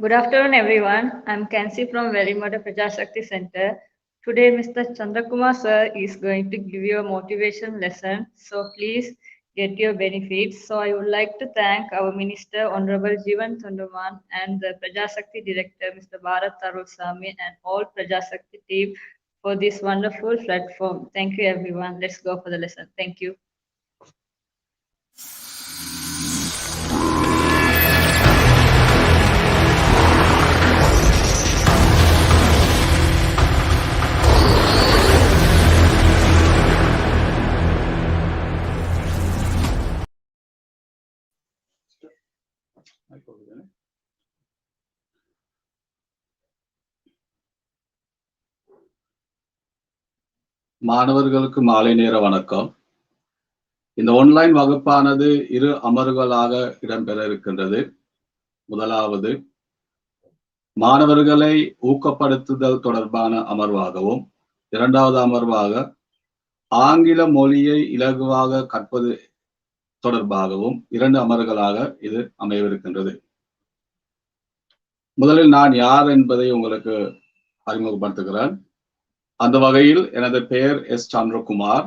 Good afternoon, everyone. I'm Kansi from Velimada Prajashakti Center. Today, Mr. Chandrakumar sir is going to give you a motivation lesson. So please get your benefits. So I would like to thank our Minister, Honorable Jeevan Thunduman, and the Prajashakti Director, Mr. Bharat Tarulsamy, and all Prajashakti team for this wonderful platform. Thank you, everyone. Let's go for the lesson. Thank you. மாணவர்களுக்கு மாலை நேர வணக்கம். இந்த online வகுப்பானது 2 அமர்வுகளாக இடம்பெற இருக்கின்றது. முதலாவது மாணவர்களை ஊக்கப்படுத்துதல் தொடர்பான அமர்வாகவும், இரண்டாவது அமர்வாக ஆங்கில மொழியை இலகுவாக கற்பது தொடர்பாகவும் 2 அமர்வுகளாக இது அமையவிருக்கின்றது. முதலில் நான் யார் என்பதை உங்களுக்கு அறிமுகப்படுத்துகிறேன். அந்த வகையில் எனது பெயர் எஸ். சந்திரகுமார்.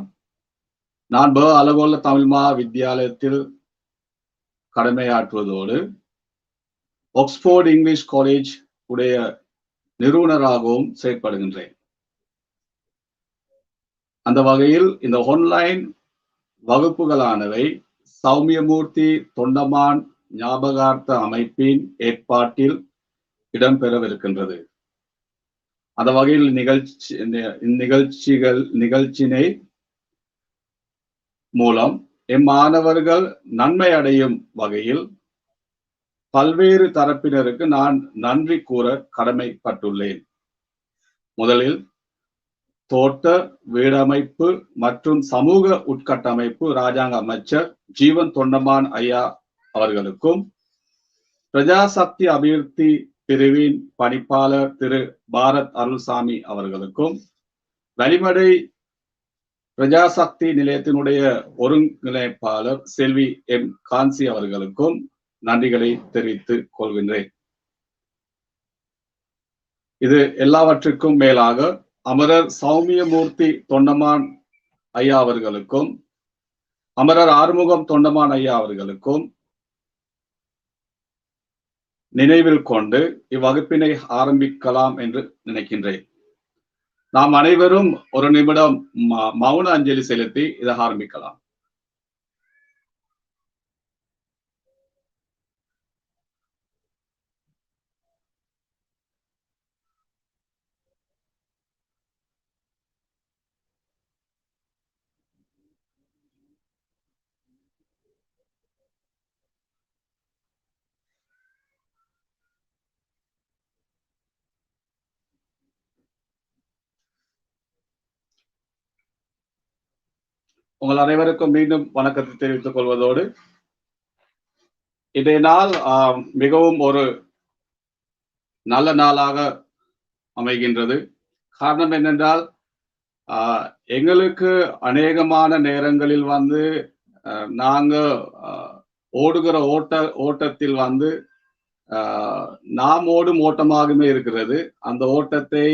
நான் அலகோல தமிழ் வித்தியாலயத்தில் கடமையாற்றுவதோடு ஆக்ஸ்போர்ட் இங்கிலீஷ் காலேஜ் உடைய நிறுவனராகவும் செயற்படுகின்றேன். அந்த வகையில் இந்த ஆன்லைன் வகுப்புகளானவை சௌமியமூர்த்தி தொண்டமான் ஞாபகார்த்த அமைப்பின் ஏற்பாட்டில் இடம்பெறவிருக்கின்றது. அந்த வகையில் நிகழ்ச்சினை மூலம் எம்மாணவர்கள் நன்மை அடையும் வகையில் பல்வேறு தரப்பினருக்கு நான் நன்றி கூற கடமைப்பட்டுள்ளேன். முதலில் தோட்ட வீடமைப்பு மற்றும் சமூக உட்கட்டமைப்பு ராஜாங்க அமைச்சர் ஜீவன் தொண்டமான் ஐயா அவர்களுக்கும், பிரஜாசக்தி அபிவிருத்தி பிரிவின் பணிப்பாளர் திரு பாரத் அருள்சாமி அவர்களுக்கும், வலிமடை பிரஜாசக்தி நிலையத்தினுடைய ஒருங்கிணைப்பாளர் செல்வி எம். கான்சி அவர்களுக்கும் நன்றிகளை தெரிவித்துக் கொள்கின்றேன். இது எல்லாவற்றுக்கும் மேலாக அமரர் சௌமியமூர்த்தி தொண்டமான் ஐயா அவர்களுக்கும், அமரர் ஆறுமுகம் தொண்டமான் ஐயா அவர்களுக்கும் நினைவில் கொண்டு இவ்வகுப்பினை ஆரம்பிக்கலாம் என்று நினைக்கின்றேன். நாம் அனைவரும் ஒரு நிமிடம் மௌன அஞ்சலி செலுத்தி இதை ஆரம்பிக்கலாம். உங்கள் அனைவருக்கும் மீண்டும் வணக்கத்தை தெரிவித்துக் கொள்வதோடு, இன்றைய நாள் மிகவும் ஒரு நல்ல நாளாக அமைகின்றது. காரணம் என்னென்றால், எங்களுக்கு அநேகமான நேரங்களில் நாங்க ஓடுகிற ஓட்டத்தில் நாம் ஓடும் ஓட்டமாகவே இருக்கிறது. அந்த ஓட்டத்தை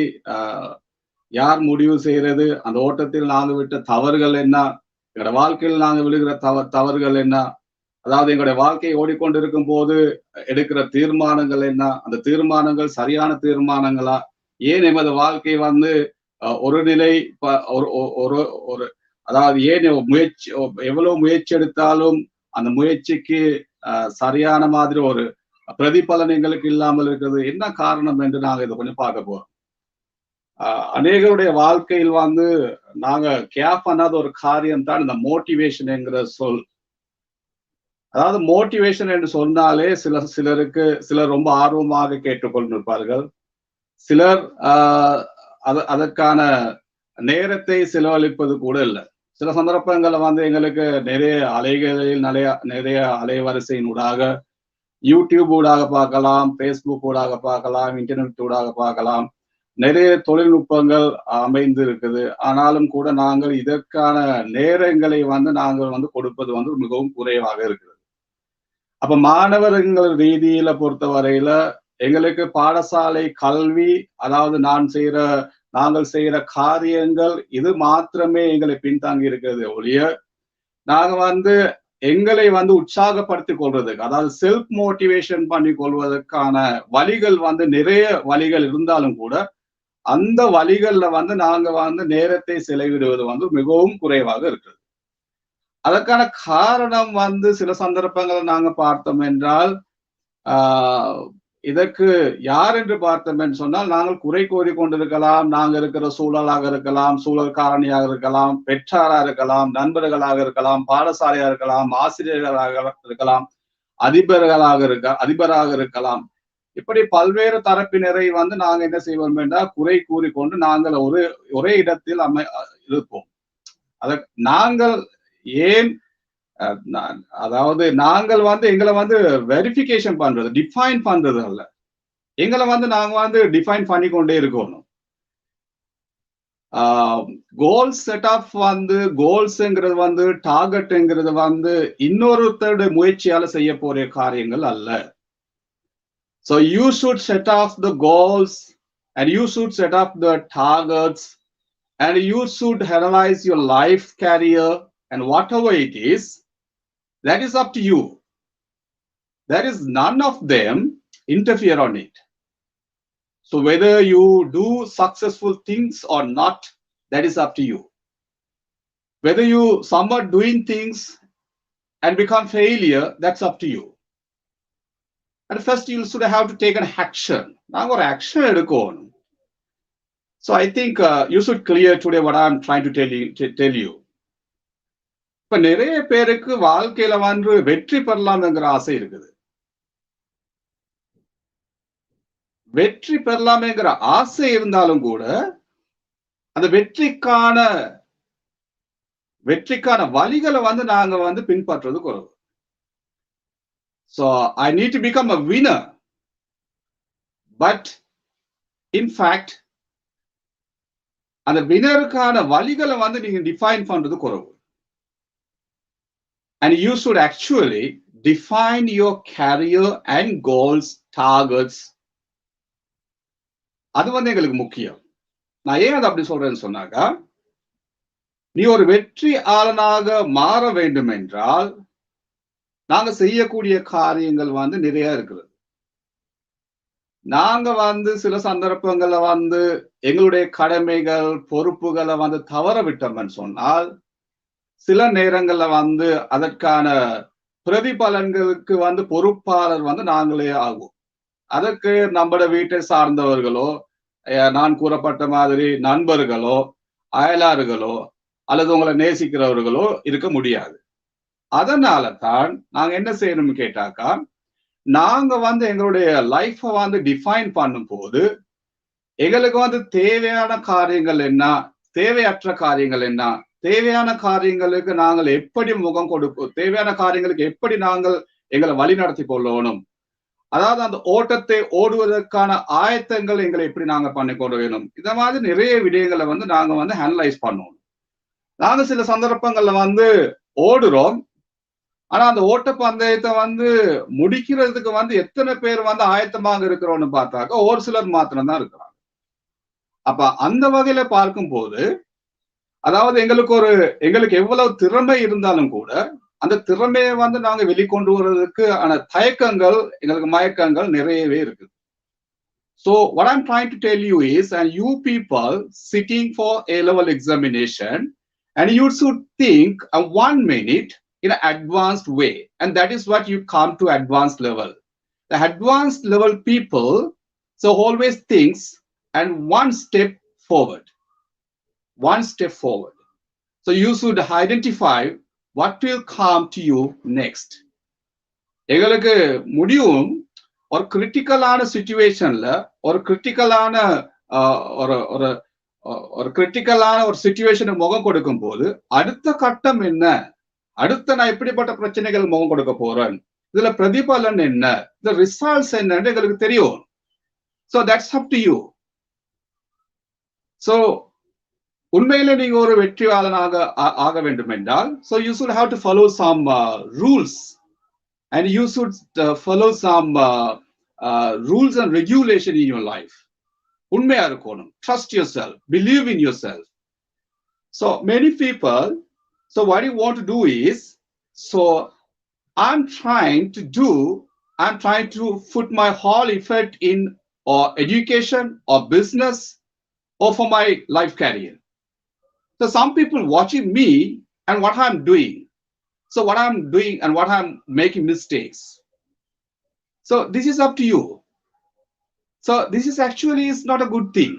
யார் முடிவு செய்யறது? அந்த ஓட்டத்தில் நாங்கள் விட்ட தவறுகள் என்ன? எங்களோட வாழ்க்கையில் நாங்கள் விழுகிற தவறுகள் என்ன? அதாவது எங்களுடைய வாழ்க்கையை ஓடிக்கொண்டிருக்கும் போது எடுக்கிற தீர்மானங்கள் என்ன? அந்த தீர்மானங்கள் சரியான தீர்மானங்களா? ஏன் எமது வாழ்க்கை ஒரு நிலை ஒரு அதாவது ஏன் எவ்வளவு முயற்சி எடுத்தாலும் அந்த முயற்சிக்கு சரியான மாதிரி ஒரு பிரதிபலன் எங்களுக்கு இல்லாமல் இருக்கிறது. என்ன காரணம் என்று நாங்கள் இதை கொஞ்சம் பார்க்க போறோம். அநேகருடைய வாழ்க்கையில் நாங்க கேர் பண்ணாத ஒரு காரியம் தான் இந்த மோட்டிவேஷன் என்கிற சொல். அதாவது மோட்டிவேஷன் என்று சொன்னாலே சிலர் ரொம்ப ஆர்வமாக கேட்டுக்கொண்டிருப்பார்கள். சிலர் அதற்கான நேரத்தை செலவழிப்பது கூட இல்லை. சில சந்தர்ப்பங்கள்ல எங்களுக்கு நிறைய அலைவரிசையினூடாக யூடியூப் ஊடாக பார்க்கலாம், பேஸ்புக் ஊடாக பார்க்கலாம், இன்டர்நெட் ஊடாக பார்க்கலாம். நிறைய தொழில்நுட்பங்கள் அமைந்து இருக்குது. ஆனாலும் கூட நாங்கள் இதற்கான நேரங்களை நாங்கள் கொடுப்பது மிகவும் குறைவாக இருக்கிறது. அப்ப மாணவர்கள் ரீதியில பொறுத்த வரையில எங்களுக்கு பாடசாலை கல்வி, அதாவது நாங்கள் செய்யற காரியங்கள் இது மாத்திரமே எங்களை பின்தாங்கி இருக்கிறது ஒழிய நாங்க எங்களை உற்சாகப்படுத்திக் கொள்றதுக்கு, அதாவது செல்ஃப் மோட்டிவேஷன் பண்ணி கொள்வதற்கான வழிகள் நிறைய வழிகள் இருந்தாலும் கூட அந்த வழிகள்ல நாங்க நேரத்தை செலவிடுவது மிகவும் குறைவாக இருக்குது. அதற்கான காரணம் சில சந்தர்ப்பங்களை நாங்க பார்த்தோம் என்றால் இதற்கு யார் என்று பார்த்தோம் என்று சொன்னால் நாங்கள் குறை கூறி கொண்டிருக்கலாம். நாங்க இருக்கிற சூழலாக இருக்கலாம், சூழல் காரணியாக இருக்கலாம், பெற்றாரா இருக்கலாம், நண்பர்களாக இருக்கலாம், பாடசாலையாக இருக்கலாம், ஆசிரியர்களாக இருக்கலாம், அதிபராக இருக்கலாம். இப்படி பல்வேறு தரப்பினரை நாங்க என்ன செய்வோம் என்றால் குறை கூறிக்கொண்டு நாங்கள் ஒரே இடத்தில் இருப்போம். நாங்கள் ஏன், அதாவது நாங்கள் எங்களை வெரிஃபிகேஷன் பண்றது, டிஃபைன் பண்றது அல்ல. எங்களை நாங்க டிஃபைன் பண்ணி கொண்டே இருக்கணும். கோல்ஸ் செட் ஆஃப் கோல்ஸ்ங்கிறது டார்கெட்ங்கிறது இன்னொருத்தருடைய முயற்சியால செய்ய போற காரியங்கள் அல்ல. So you should set off the goals and you should set up the targets and you should analyze your life, career, and whatever it is, that is up to you. There is none of them interfere on it. So whether you do successful things or not, that is up to you. Whether you somewhat doing things and become failure, that's up to you. And first you should have to take an action. Now or action edukonu. So I think you should clear today what I am trying to tell you. இப்ப நிறைய பேருக்கு வாழ்க்கையில வெற்றி பெறலாம்ங்கிற ஆசை இருக்குது. வெற்றி பெறலாமேங்கிற ஆசை இருந்தாலும் கூட அந்த வெற்றிக்கான வழிகளை நாங்க பின்பற்றுறது குறைவு. So I need to become a winner. But in fact, அந்த வினருக்கான வழிகளை நீங்க டிஃபைன் பண்றது குறைவு. And you should actually define your career and goals, targets. அது எங்களுக்கு முக்கியம். நான் ஏன் அதை அப்படி சொல்றேன்னு சொன்னாக்கா, நீ ஒரு வெற்றியாளனாக மாற வேண்டும் என்றால் நாங்க செய்யக்கூடிய காரியங்கள் நிறைய இருக்கிறது. நாங்க சில சந்தர்ப்பங்கள்ல எங்களுடைய கடமைகள், பொறுப்புகளை தவற விட்டோம்னு சொன்னால் சில நேரங்கள்ல அதற்கான பிரதிபலன்களுக்கு பொறுப்பாளர் நாங்களே ஆகும். அதற்கு நம்மளோட வீட்டை சார்ந்தவர்களோ, நான் கூறப்பட்ட மாதிரி நண்பர்களோ, அயலாறுகளோ அல்லது உங்களை நேசிக்கிறவர்களோ இருக்க முடியாது. அதனால தான் நாங்க என்ன செய்யணும்னு கேட்டாக்கா, நாங்க எங்களுடைய லைஃபை டிஃபைன் பண்ணும் போது எங்களுக்கு தேவையான காரியங்கள் என்ன, தேவையற்ற காரியங்கள் என்ன, தேவையான காரியங்களுக்கு நாங்கள் எப்படி முகம் கொடுப்போம், தேவையான காரியங்களுக்கு எப்படி நாங்கள் எங்களை வழி நடத்தி கொள்ளணும், அதாவது அந்த ஓட்டத்தை ஓடுவதற்கான ஆயத்தங்கள் எங்களை எப்படி நாங்க பண்ணி கொண்டு வேணும். இந்த மாதிரி நிறைய விடயங்களை நாங்க அனலைஸ் பண்ணுவோம். நாங்க சில சந்தர்ப்பங்கள்ல ஓடுறோம். ஆனா அந்த ஓட்ட பந்தயத்தை முடிக்கிறதுக்கு எத்தனை பேர் ஆயத்தமாக இருக்கிறோம்னு பார்த்தாக்க ஒரு சிலர் மாத்திரம்தான் இருக்கிறாங்க. அப்ப அந்த வகையில பார்க்கும் போது, அதாவது எங்களுக்கு எவ்வளவு திறமை இருந்தாலும் கூட அந்த திறமையை நாங்க வெளிக்கொண்டு வர்றதுக்கு ஆன தயக்கங்கள், எங்களுக்கு மயக்கங்கள் நிறையவே இருக்கு. So what I'm trying to tell you is, and you people sitting for A-level examination, and you should think 1 minute in an advanced way, and that is what you come to advanced level. The advanced level people so always thinks and one step forward. So you should identify what will come to you next. எங்களுக்கு முடியும் ஒரு கிரிட்டிக்கலான சிச்சுவேஷன்ல, ஒரு கிரிட்டிக்கலான ஒரு சிச்சுவேஷனை முகம் கொடுக்கும் போது அடுத்த கட்டம் என்ன, அடுத்த நான் எப்படிப்பட்ட பிரச்சனைகள் முகம் கொடுக்க போறேன், இதுல பிரதிபலன் என்ன, இந்த ரிசல்ட்ஸ் என்னன்னு எங்களுக்கு தெரியும். So that's up to you. So உண்மையில நீங்க ஒரு வெற்றியாளனாக ஆக வேண்டும் என்றால், so you should have to follow some rules and you should follow some rules and regulation in your life. உண்மையா இருக்கணும். Trust yourself. Believe in yourself. So many people, so what you want to do is, so I'm trying to put my whole effort in or education or business or for my life career. So some people watching me and what I'm doing. So what I'm doing and what I'm making mistakes. So this is up to you. So this is actually is not a good thing.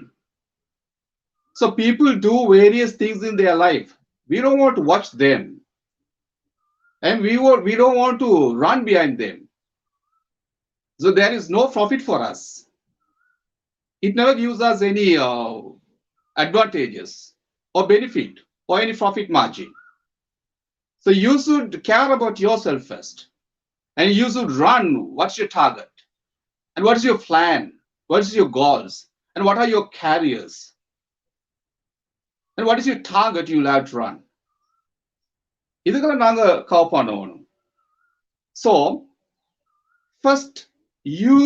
So people do various things in their life. We don't want to watch them. And we don't want to run behind them. So there is no profit for us. It never gives us any advantages or benefit or any profit margin. So you should care about yourself first. And you should run. What's your target? And what is your plan? What is your goals? And what are your careers? And what is your target you'll have to run? இதுக்கெல்லாம் நாங்க cover பண்ணணும். So first you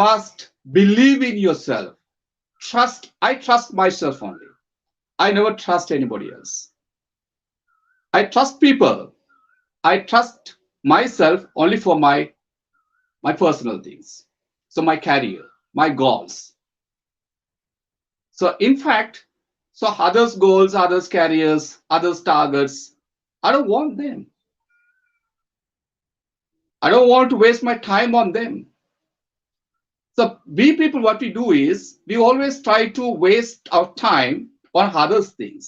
must believe in yourself. I trust myself only. I never trust anybody else. I trust people. I trust myself only for my personal things. So my career, my goals. So in fact, so others' goals, others' careers, others' targets, I don't want them. I don't want to waste my time on them. So we people, what we do is, we always try to waste our time on others' things.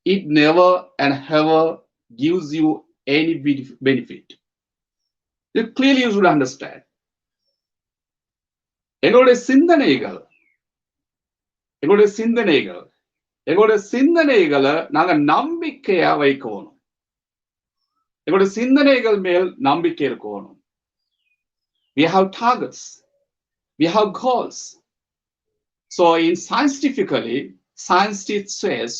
It never and ever gives you any benefit. You clearly should understand. எங்களுடைய சிந்தனைகளை நாங்க நம்பிக்கையா வைக்கணும். எங்களுடைய சிந்தனைகள் மேல் நம்பிக்கை இருக்கணும். We have targets. We have goals. So in scientifically, science says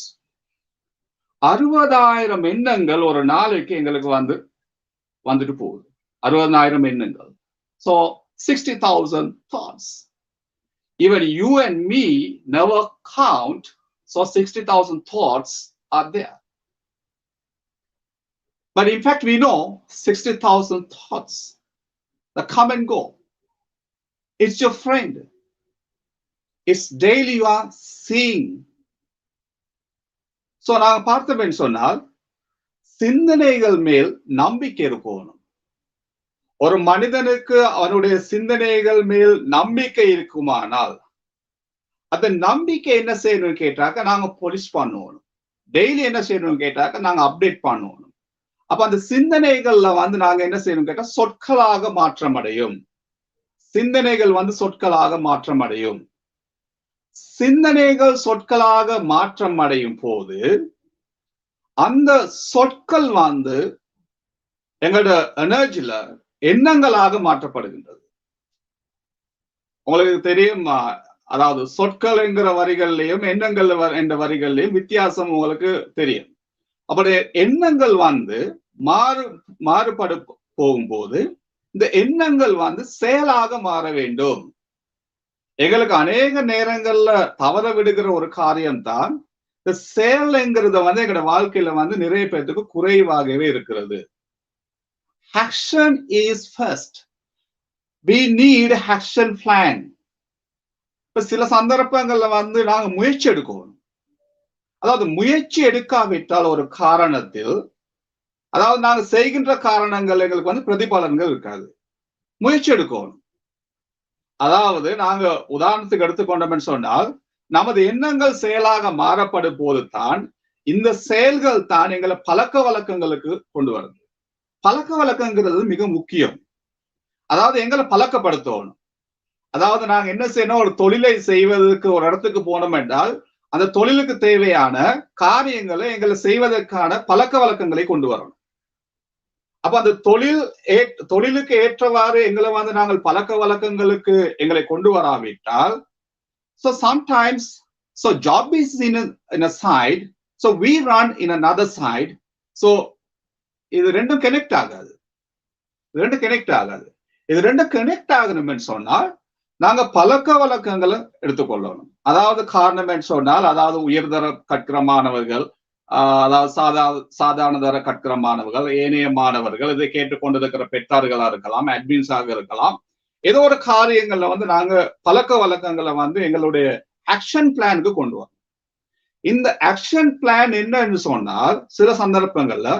60,000 எண்ணங்கள் ஒரு நாளைக்கு எங்களுக்கு வந்துட்டு போகுது. 60,000 எண்ணங்கள். So 60,000 thoughts. Even you and me never count. So 60,000 thoughts are there. But in fact, we know 60,000 thoughts that come and go. It's your friend. It's daily you are seeing. So நாங்க பார்த்தோம்னு சொன்னால் சிந்தனைகள் மேல் நம்பிக்கை இருக்கணும். ஒரு மனிதனுக்கு அவனுடைய சிந்தனைகள் மேல் நம்பிக்கை இருக்குமானால் அந்த நம்பிக்கை என்ன செய்யணும்னு கேட்டாக்க நாங்க போலீஸ் பண்ணணும். டெய்லி என்ன செய்யணும்னு கேட்டாக்க நாங்க அப்டேட் பண்ணணும். அப்ப அந்த சிந்தனைகள்ல நாங்க என்ன செய்யணும் கேட்டா சொற்களாக மாற்றம் அடையும். சிந்தனைகள் சொற்களாக மாற்றம் அடையும். சிந்தனைகள் சொற்களாக மாற்றம் அடையும் போது அந்த சொற்கள் எங்களோட எனர்ஜில எண்ணங்களாக மாற்றப்படுகின்றது. உங்களுக்கு தெரியும், அதாவது சொற்கள் என்கிற வரிகள்லையும் எண்ணங்கள் என்ற வரிகள்லையும் வித்தியாசம் உங்களுக்கு தெரியும். அப்படி எண்ணங்கள் மாறுபடு போகும்போது இந்த எண்ணங்கள் செயலாக மாற வேண்டும். எங்களுக்கு அநேக நேரங்கள்ல தவற விடுகிற ஒரு காரியம்தான் இந்த செயல்ங்கிறத எங்களோட வாழ்க்கையில நிறைய பேருக்கு குறைவாகவே இருக்கிறது. Action is first. We need action plan. இப்ப சில சந்தர்ப்பங்கள்ல நாங்க முயற்சி எடுக்கணும். அதாவது முயற்சி எடுக்காவிட்டால் ஒரு காரணத்தில், அதாவது நாங்க செய்கின்ற காரணங்கள் எங்களுக்கு பிரதிபலன்கள் இருக்காது. முயற்சி எடுக்கணும். அதாவது நாங்க உதாரணத்துக்கு எடுத்துக்கொண்டோம்னு சொன்னால் நமது எண்ணங்கள் செயலாக மாறப்படும் போதுதான் இந்த செயல்கள் தான் எங்களை பழக்க வழக்கங்களுக்கு கொண்டு வருது. பழக்க வழக்கங்கிறது மிக முக்கியம். அதாவது எங்களை பழக்கப்படுத்தணும். அதாவது நாங்க என்ன செய்யணும், ஒரு தொழிலை செய்வதற்கு ஒரு இடத்துக்கு போனோம் என்றால் அந்த தொழிலுக்கு தேவையான காரியங்களை எங்களை செய்வதற்கான பழக்க வழக்கங்களை கொண்டு வரணும். அப்ப அந்த தொழிலுக்கு ஏற்றவாறு எங்களை நாங்கள் பழக்க வழக்கங்களுக்கு எங்களை கொண்டு வராவிட்டால், so sometimes so job is in a side, so we run in another side. So இது ரெண்டும் கனெக்ட் ஆகாது. இது ரெண்டும் கனெக்ட் ஆகணும்னு சொன்னால் நாங்க பழக்க வழக்கங்களை எடுத்துக்கொள்ளணும். அதாவது காரணம் என்று சொன்னால், அதாவது உயர்தர கற்கிற மாணவர்கள், அதாவது சாதாரண தர கற்கிற மாணவர்கள், ஏனைய மாணவர்கள், இதை கேட்டுக்கொண்டிருக்கிற பெற்றார்களா இருக்கலாம், அட்மின்ஸாக இருக்கலாம். ஏதோ ஒரு காரியங்கள்ல வந்து நாங்க பழக்க வழக்கங்களை வந்து எங்களுடைய ஆக்ஷன் பிளானுக்கு கொண்டு வரோம். இந்த ஆக்ஷன் பிளான் என்னன்னு சொன்னால், சில சந்தர்ப்பங்கள்ல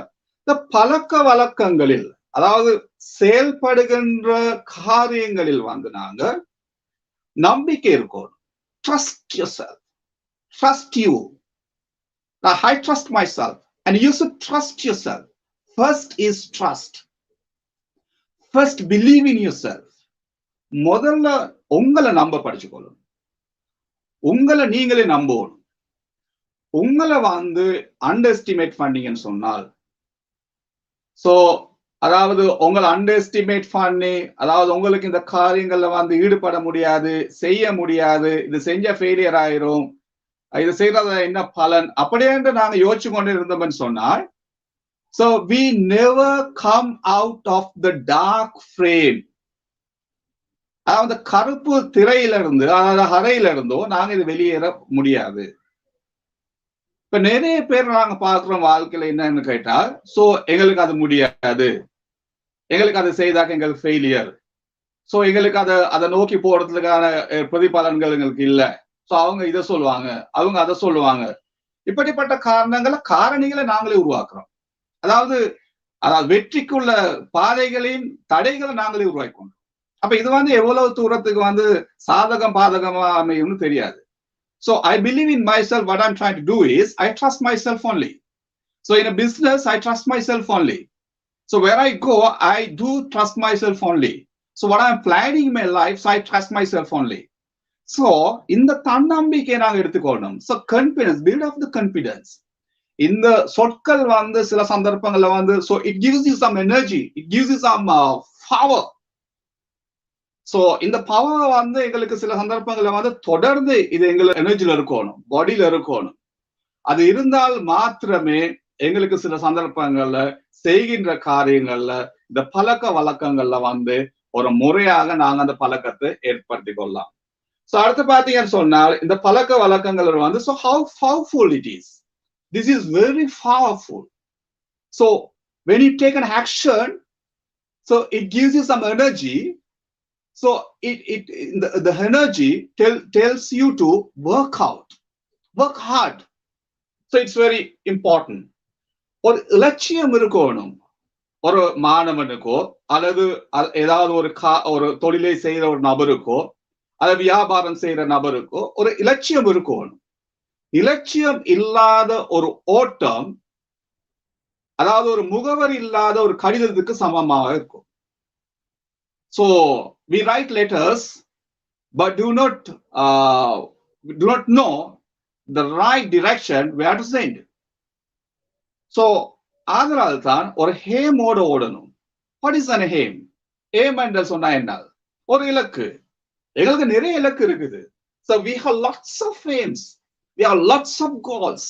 இந்த பழக்க வழக்கங்களில், அதாவது செயல்படுகின்ற காரியங்களில் வந்து நாங்க நம்பிக்கை இருக்கும். Trust your self, trust you. I trust myself and you should trust yourself. First is trust. First believe in yourself. முதல்ல உங்களை நம்ப படிச்சுக்கொள்ளணும். உங்களை நீங்களே நம்பணும். உங்களை வந்து அண்டர் எஸ்டிமேட் பண்ணீங்கன்னு சொன்னால், சோ அதாவது உங்களை அண்டர் எஸ்டிமேட் பண்ணி, அதாவது உங்களுக்கு இந்த காரியங்கள்ல வந்து ஈடுபட முடியாது, செய்ய முடியாது, இது செஞ்ச ஃபெயிலியர் ஆயிரும், இது செய்யறத என்ன பலன் அப்படியே நாங்க யோசிச்சு கொண்டு இருந்தோம்னு சொன்னால், so we never come out of the dark frame. அதாவது கருப்பு திரையில இருந்து, அதாவது அறையில இருந்தோ நாங்க இது வெளியேற முடியாது. இப்ப நிறைய பேர் நாங்க பாக்குறோம் வாழ்க்கையில என்னன்னு கேட்டா, சோ எங்களுக்கு அது முடியாது, எங்களுக்கு அதை செய்தாக்க எங்களுக்கு ஃபெயிலியர், சோ எங்களுக்கு அதை நோக்கி போறதுக்கான பிரதிபலன்கள் எங்களுக்கு இல்லை, சோ அவங்க இதை சொல்லுவாங்க, அவங்க அதை சொல்லுவாங்க. இப்படிப்பட்ட காரணிகளை நாங்களே உருவாக்குறோம். அதாவது வெற்றிக்குள்ள பாதைகளையும் தடைகளை நாங்களே உருவாக்கணும். அப்ப இது வந்து எவ்வளவு தூரத்துக்கு வந்து சாதகம் பாதகமா அமையும்னு தெரியாது. So I believe in myself. What I'm trying to do is I trust myself only. So in a business, I trust myself only. So where I go, I do trust myself only. So what I'm planning in my life, so I trust myself only. So இந்த தன்னம்பிக்கை நாங்க எடுத்துக்கொள்ளணும். So confidence, build up the confidence. இந்த சொற்கள் வந்து சில சந்தர்ப்பங்கள்ல வந்து, so it gives you some energy, it gives you some power. So இந்த பவர் வந்து எங்களுக்கு சில சந்தர்ப்பங்கள்ல வந்து தொடர்ந்து இது எங்களுக்கு எனர்ஜில இருக்கணும், பாடியில இருக்கணும். அது இருந்தால் மாத்திரமே எங்களுக்கு சில சந்தர்ப்பங்கள்ல செய்கின்ற காரியங்கள்ல இந்த பழக்க வழக்கங்கள்ல வந்து ஒரு முறையாக நாங்க அந்த பழக்கத்தை ஏற்படுத்திக் கொள்ளலாம். சோ அடுத்து பாத்தீங்கன்னு சொன்னால், இந்த பழக்க வழக்கங்கள் வந்து so how powerful it is. This is very powerful. So when you take an action, so it gives you some energy. So the energy tells you to work out, work hard. So it's very important. ஒரு இலட்சியம் இருக்கணும். ஒரு மாணவனுக்கோ அல்லது ஏதாவது ஒரு தொழிலை செய்யற ஒரு நபருக்கோ அல்லது வியாபாரம் செய்யற நபருக்கோ ஒரு இலட்சியம் இருக்கணும். இலட்சியம் இல்லாத ஒரு ஓட்டம், அதாவது ஒரு முகவரி இல்லாத ஒரு கடிதத்துக்கு சமமாக இருக்கும். So we write letters, but do not know the right direction where to send. So அதனால தான் ஒரு ஹேமோட ஓடணும். What is an aim? Aim என்று சொன்னா என்ன? ஒரு இலக்கு. எங்களுக்கு நிறைய இலக்கு இருக்குது. So we have lots of aims, we have lots of goals.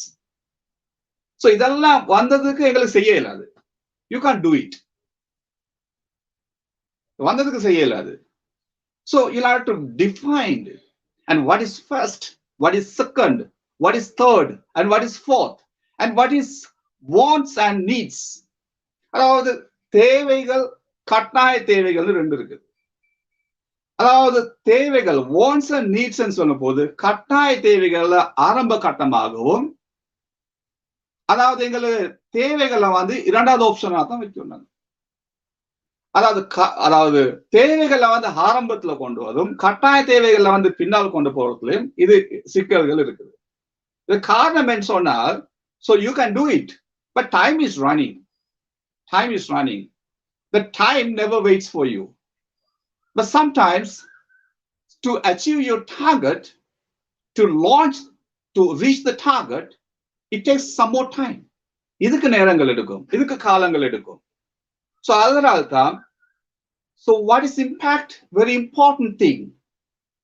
So இதெல்லாம் வந்ததுக்கு எங்களுக்கு செய்ய இயலாது. You can't do it. வந்ததுக்கு செய்ய இயலாது. So you'll have to define, and what is first, what is second, what is third, and what is fourth, and what is wants and needs. அதாவது தேவைகள், கட்டாய தேவைகள் ரெண்டு இருக்கு. அதாவது தேவைகள் wants and needs சொல்லும் போது கட்டாய தேவைகள்ல ஆரம்ப கட்டமாகவும், அதாவது எங்களுக்கு தேவைகளை வந்து இரண்டாவது ஆப்ஷனா தான் வைக்கணும். அதாவது தேவைகளை வந்து ஆரம்பத்துல கொண்டு வரும், கட்டாய தேவைகளை வந்து பின்னால் கொண்டு போறதுலயும் இது சிக்கல்கள் இருக்குது. இது காரணம் என்ன சொன்னால், so you can do it, but time is running. Time is running. The time never waits for you. But sometimes to achieve your target, to launch, to reach the target, it takes some more time. இதுக்கு நேரங்கள் எடுக்கும், இதுக்கு காலங்கள் எடுக்கும். So அதனால தான், so what is impact? Very important thing.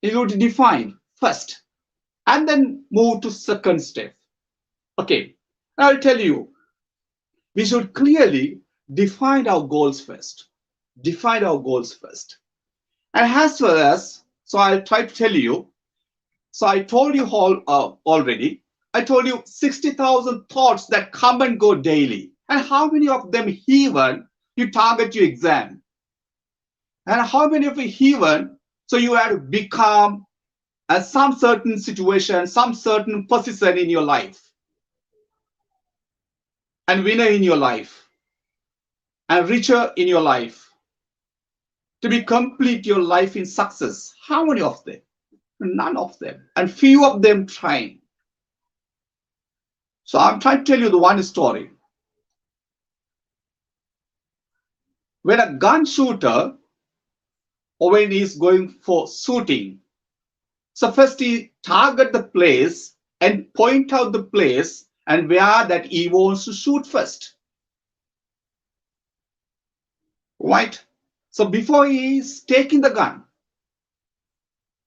You need to define first and then move to second step. Okay, I'll tell you, we should clearly define our goals first. define our goals first. And as for us, so I'll try to tell you. So I told you all already. I told you 60,000 thoughts that come and go daily. And how many of them even you target your exam? And how many of you even so you have to become some certain situation, some certain position in your life, and winner in your life, and richer in your life, to be complete your life in success? How many of them? None of them, and few of them trying. So I'm trying to tell you the one story. When a gun shooter, or when he's going for shooting, so first he target the place and point out the place and where that he wants to shoot first. Right? So before he is taking the gun,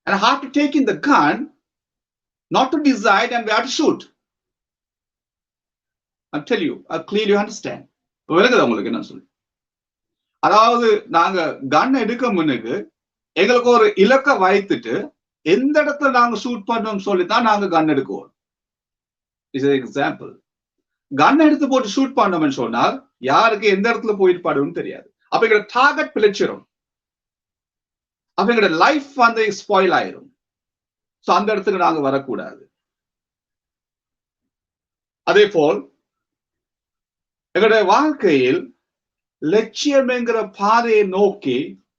and after taking the gun, not to decide and where to shoot. I'll tell you, I'll clearly understand. விளங்குதா உங்களுக்கு என்ன சொல்லு? அதாவது நாங்க கன் எடுக்க முன்னுக்கு எங்களுக்கு ஒரு இலக்க வைத்துட்டு எந்த இடத்துல நாங்க ஷூட் பண்ணோம் சொல்லித்தான் நாங்க கன் எடுக்குவோம். Is example. கன் எடுத்து போட்டு ஷூட் பண்ணோம்னு சொன்னால் யாருக்கு எந்த இடத்துல போயிட்டு பாடுன்னு தெரியாது. அப்ப எங்களோட டார்கெட் பிழைச்சிரும். அப்ப எங்களோட லைஃப் வந்து ஸ்பாயில் ஆயிரும். சோ அந்த இடத்துக்கு நாங்க வரக்கூடாது. அதே போல் எங்களுடைய வாழ்க்கையில் லட்சியம் என்கிற பாதையை நோக்கி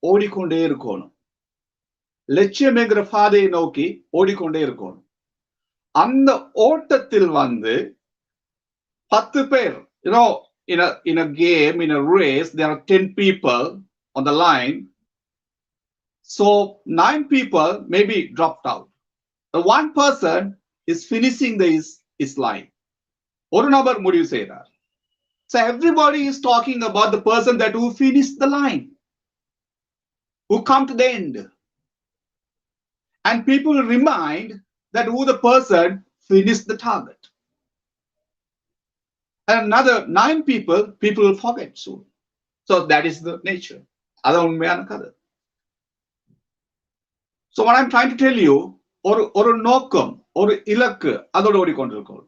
ஓடிக்கொண்டே இருக்கணும். லட்சியம் என்கிற பாதையை நோக்கி ஓடிக்கொண்டே இருக்கணும். அந்த ஓட்டத்தில் வந்து 10 பேர், in a game, in a race, there are 10 people on the line. So 9 people maybe dropped out. The one person is finishing his line. ஒரு நபர் முடிவு செய்கிறார். So everybody is talking about the person that who finished the line, who come to the end. And people remind that who the person finished the target. And another 9 people will forget soon. So that is the nature. அதான் உண்மையான கதை. So what I'm trying to tell you, ஒரு நோக்கம், ஒரு இலக்கு அதோட ஓடிக்கொண்டிருக்கோம்.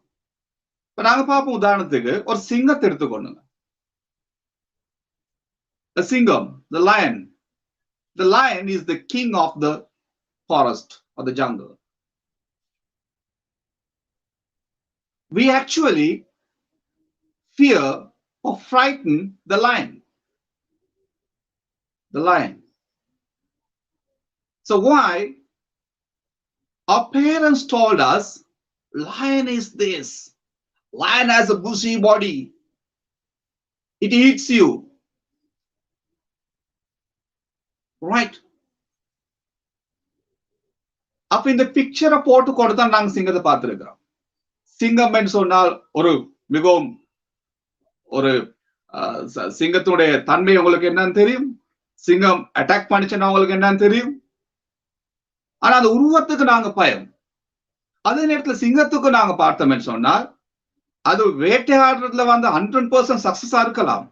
இப்ப நாங்க பார்ப்போம், உதாரணத்துக்கு ஒரு சிங்கத்தை எடுத்துக்கொள்ளுங்க. The சிங்கம், the lion. The lion is the king of the forest or the jungle. We actually fear or frighten the lion. The lion. So why? Our parents told us, lion is this. Lion has a bushy body. It eats you. Right? அப்ப இந்த பிக்சரை போட்டு கொடுத்தா நாங்க சிங்கத்தை பார்த்திருக்கிறோம். சிங்கம் என்று சொன்னால் ஒரு மிகவும் ஒரு சிங்கத்துடைய தன்மை உங்களுக்கு என்னன்னு தெரியும். சிங்கம் அட்டாக் பண்ணிச்சுன்னா உங்களுக்கு என்னன்னு தெரியும். ஆனா அந்த உருவத்துக்கு நாங்க பயம். அதே நேரத்துல சிங்கத்துக்கு நாங்க பார்த்தோம்னு சொன்னால் அது வேட்டையாடுறதுல வந்து 100% சக்சஸா இருக்கலாம்.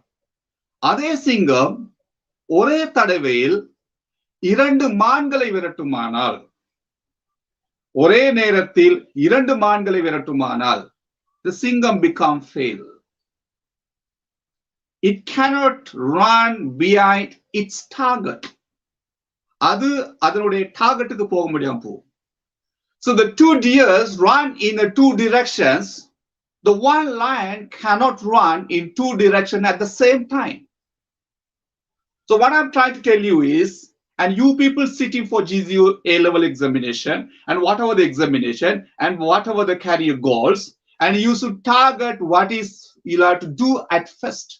அதே சிங்கம் ஒரே தடவையில் 2 மான்களை விரட்டுமானால், ஒரே நேரத்தில் 2 மான்களை விரட்டுமானால், the சிங்கம் become fail. It cannot run behind its target. அது அதனுடைய டார்கெட்டுக்கு போக முடியாம போகும். So the 2 deers run in the 2 directions. The one lion cannot run in 2 directions at the same time. So what I'm trying to tell you is, and you people sitting for GCU A-level examination and whatever the examination and whatever the career goals, and you should target what is you have to do at first.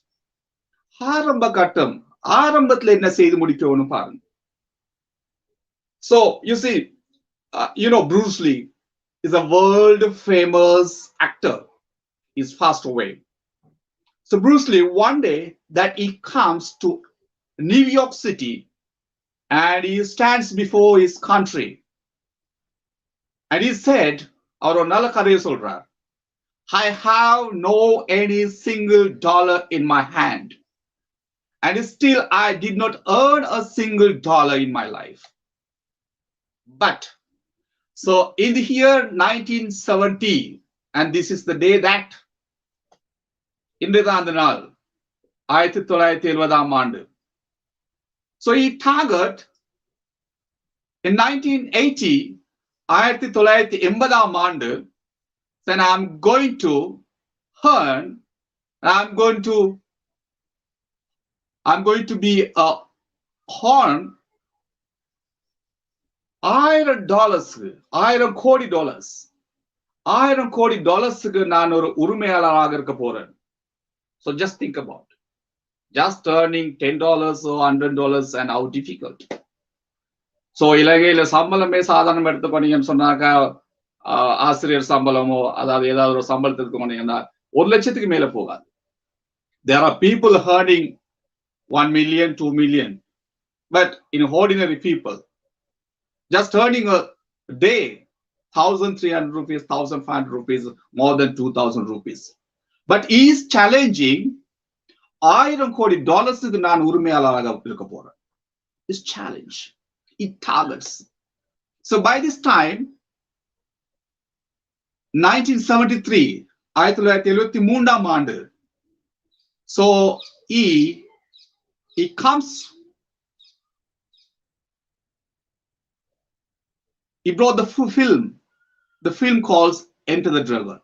ஆரம்ப கட்டம், ஆரம்பத்துல என்ன செய்து முடிக்கணும்னு பாருங்க. So you see, Bruce Lee is a world famous actor. He's passed away. So Bruce Lee, one day that he comes to New York City and he stands before his country and he said, அவர் நல்ல கதையை சொல்றார், I have no any single dollar in my hand and still I did not earn a single dollar in my life. But so in the year 1970, and this is the day that இன்றுதான் அந்த நாள் 1970ஆம் ஆண்டு. So he target in 1980, 1980ஆம் ஆண்டு, then I'm going to earn, I'm going to be a horn $1000, $1000 கோடி, $1000 கோடி நான் ஒரு உரிமையாளராக இருக்க போறேன். So just think about just earning $10 or $100 and how difficult. So இலங்கையில சம்பளமே சாதாரணமா எடுத்துக்கொண்டீங்கன்னு சொன்னாக்கா ஆசிரியர் சம்பளமோ அதாவது ஏதாவது ஒரு சம்பளத்துக்கு போனீங்கன்னா 1 லட்சத்துக்கு மேல போகாது. There are people earning 1 million, 2 million, but in ordinary people just earning a day 1,300 rupees, 1,500 rupees, more than 2,000 rupees. But he is challenging $1000 கோடி நான் உரிமையாளராக இருக்க போறேன். This challenge, it targets. So by this time, 1973, 1973ஆம் ஆண்டு, so he comes, he brought the film calls Enter the Dragon.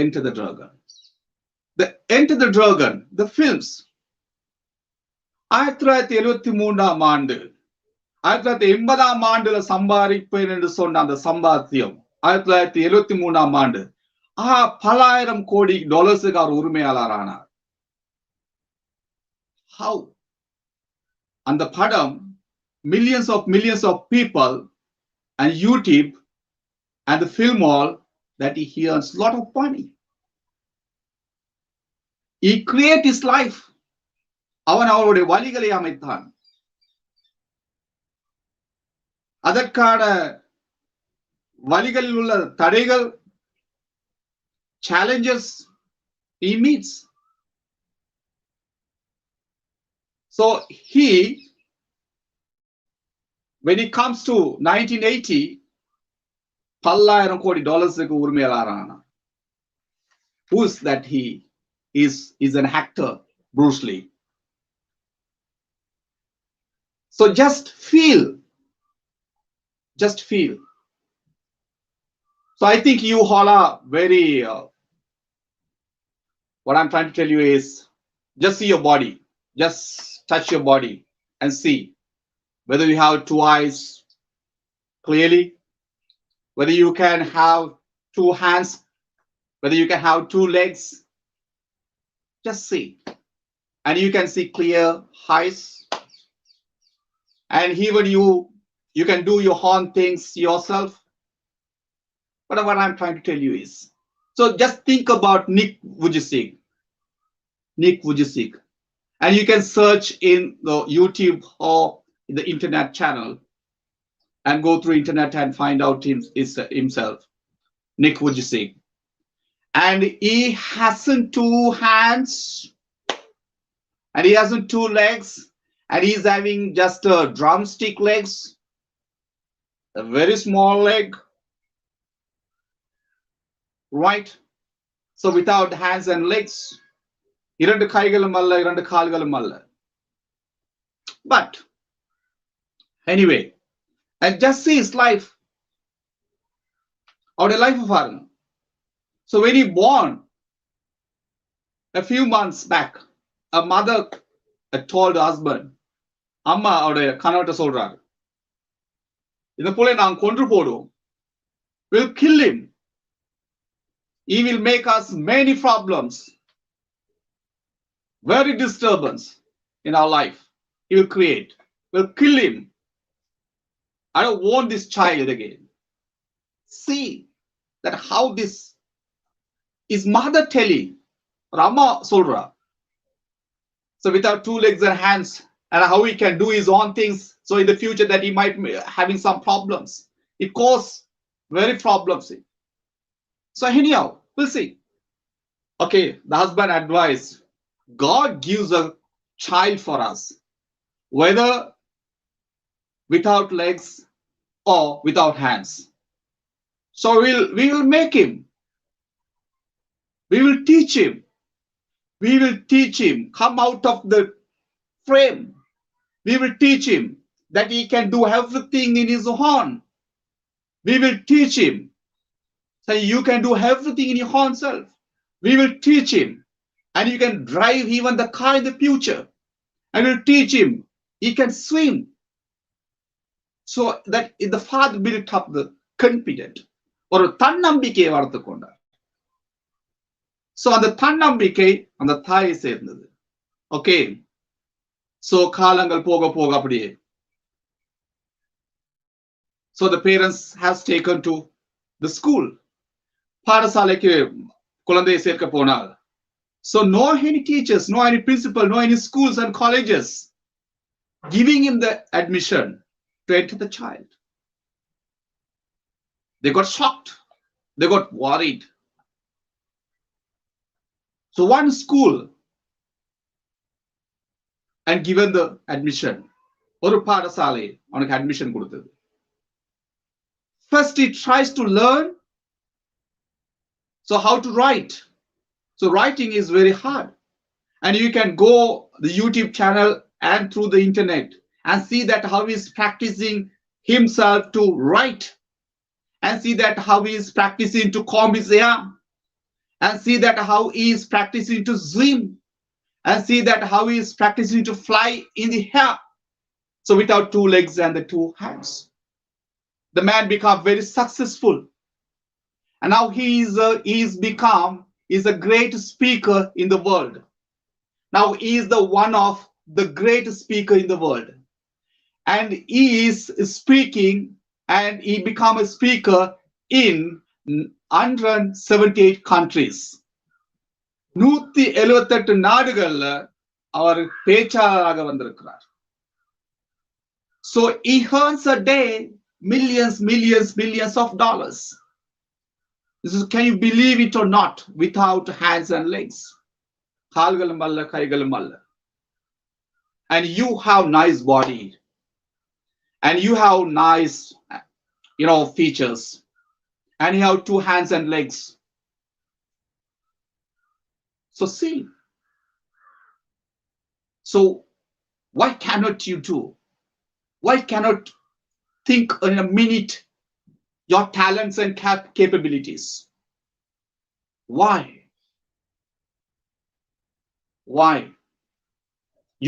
Enter the Dragon. The Enter the Dragon, the films, 1973ஆம் ஆண்டு, 1980ஆம் ஆண்டுல சம்பாதிப்பேன் என்று சொன்ன அந்த சம்பாத்தியம் 1973ஆம் ஆண்டு பல்லாயிரம் கோடி டாலர்ஸுக்கு அவர் உரிமையாளரானார். How? அந்த படம் millions of people and YouTube and the film all that he earns a lot of money. He create his life. அவன் அவருடைய வழிகளை அமைத்தான். அதற்கான வழிகளில் உள்ள தடைகள், challenges he meets. So when it comes to 1980, பல்லாயிரம் கோடி டாலர்ஸுக்கு உரிமையாளரானார். Who is that he? Is an actor, Bruce Lee. So just feel. So I think you all are very, what I'm trying to tell you is just see your body, just touch your body and see whether you have 2 eyes clearly, whether you can have 2 hands, whether you can have 2 legs. Just see, and you can see clear eyes, and even you can do your own things yourself. But what I'm trying to tell you is, so just think about Nick Vujicic, and you can search in the YouTube or the internet channel and go through internet and find out himself, Nick Vujicic. And he hasn't 2 hands, and he hasn't 2 legs, and he's having just a drumstick legs, a very small leg, right? So without hands and legs, இரண்டு கைகளும் அல்ல, இரண்டு கால்களும் அல்ல. But anyway, and just see his life. அவருடைய life பாருங்க. So when he born, a few months back, a mother told her husband, அம்மா அவருடைய கணவர்கிட்ட சொல்றாரு, இந்த போல நாங்க கொன்று போடுவோம், we'll kill him, he will make us many problems, very disturbance in our life he will create, we'll kill him, I don't want this child again. See that how this is mother telling, Rama solra. So without 2 legs and hands, and how he can do his own things, so in the future that he might be having some problems, it causes very problems. So anyhow, we'll see. Okay, the husband advised, God gives a child for us, whether without legs or without hands. So we will make him. We will teach him. We will teach him come out of the frame. We will teach him that he can do everything in his own. We will teach him that you can do everything in your own self. We will teach him, and you can drive even the car in the future. And we'll teach him he can swim. So that the father built up the confident or தன்னம்பிக்கையை வளர்த்து கொண்டார். So அந்த தன்னம்பிக்கை அந்த தாயை சேர்ந்தது. Okay, so காலங்கள் போக போக அப்படியே. So the parents has taken to the school. பாடசாலைக்கு குழந்தையை சேர்க்க போனால், so no any teachers, no any principal, no any schools and colleges giving him the admission to enter the child. They got shocked. They got worried. So one school and given the admission. ஒரு பாடசாலை அவனுக்கு admission கொடுத்தது. First he tries to learn so how to write. So writing is very hard, and you can go the YouTube channel and through the internet and see that how he is practicing himself to write, and see that how he is practicing to comb his hair, and see that how he is practicing to swim, and see that how he is practicing to fly in the air. So without two legs and the two hands, the man became very successful, and now he is a great speaker in the world. Now he is the one of the great speaker in the world, and he is speaking, and he become a speaker in 178 countries. 178 நாடுகள்ல அவர் பேச்சாளராக வந்திருக்கிறார். So he earns a day millions of dollars. This is, can you believe it or not, without hands and legs. கால்களும் அல்ல கைகளும் அல்ல. And you have nice body, and you have nice features, and you have two hands and legs. So see, so why cannot you do? Why cannot think in a minute your talents and capabilities? Why?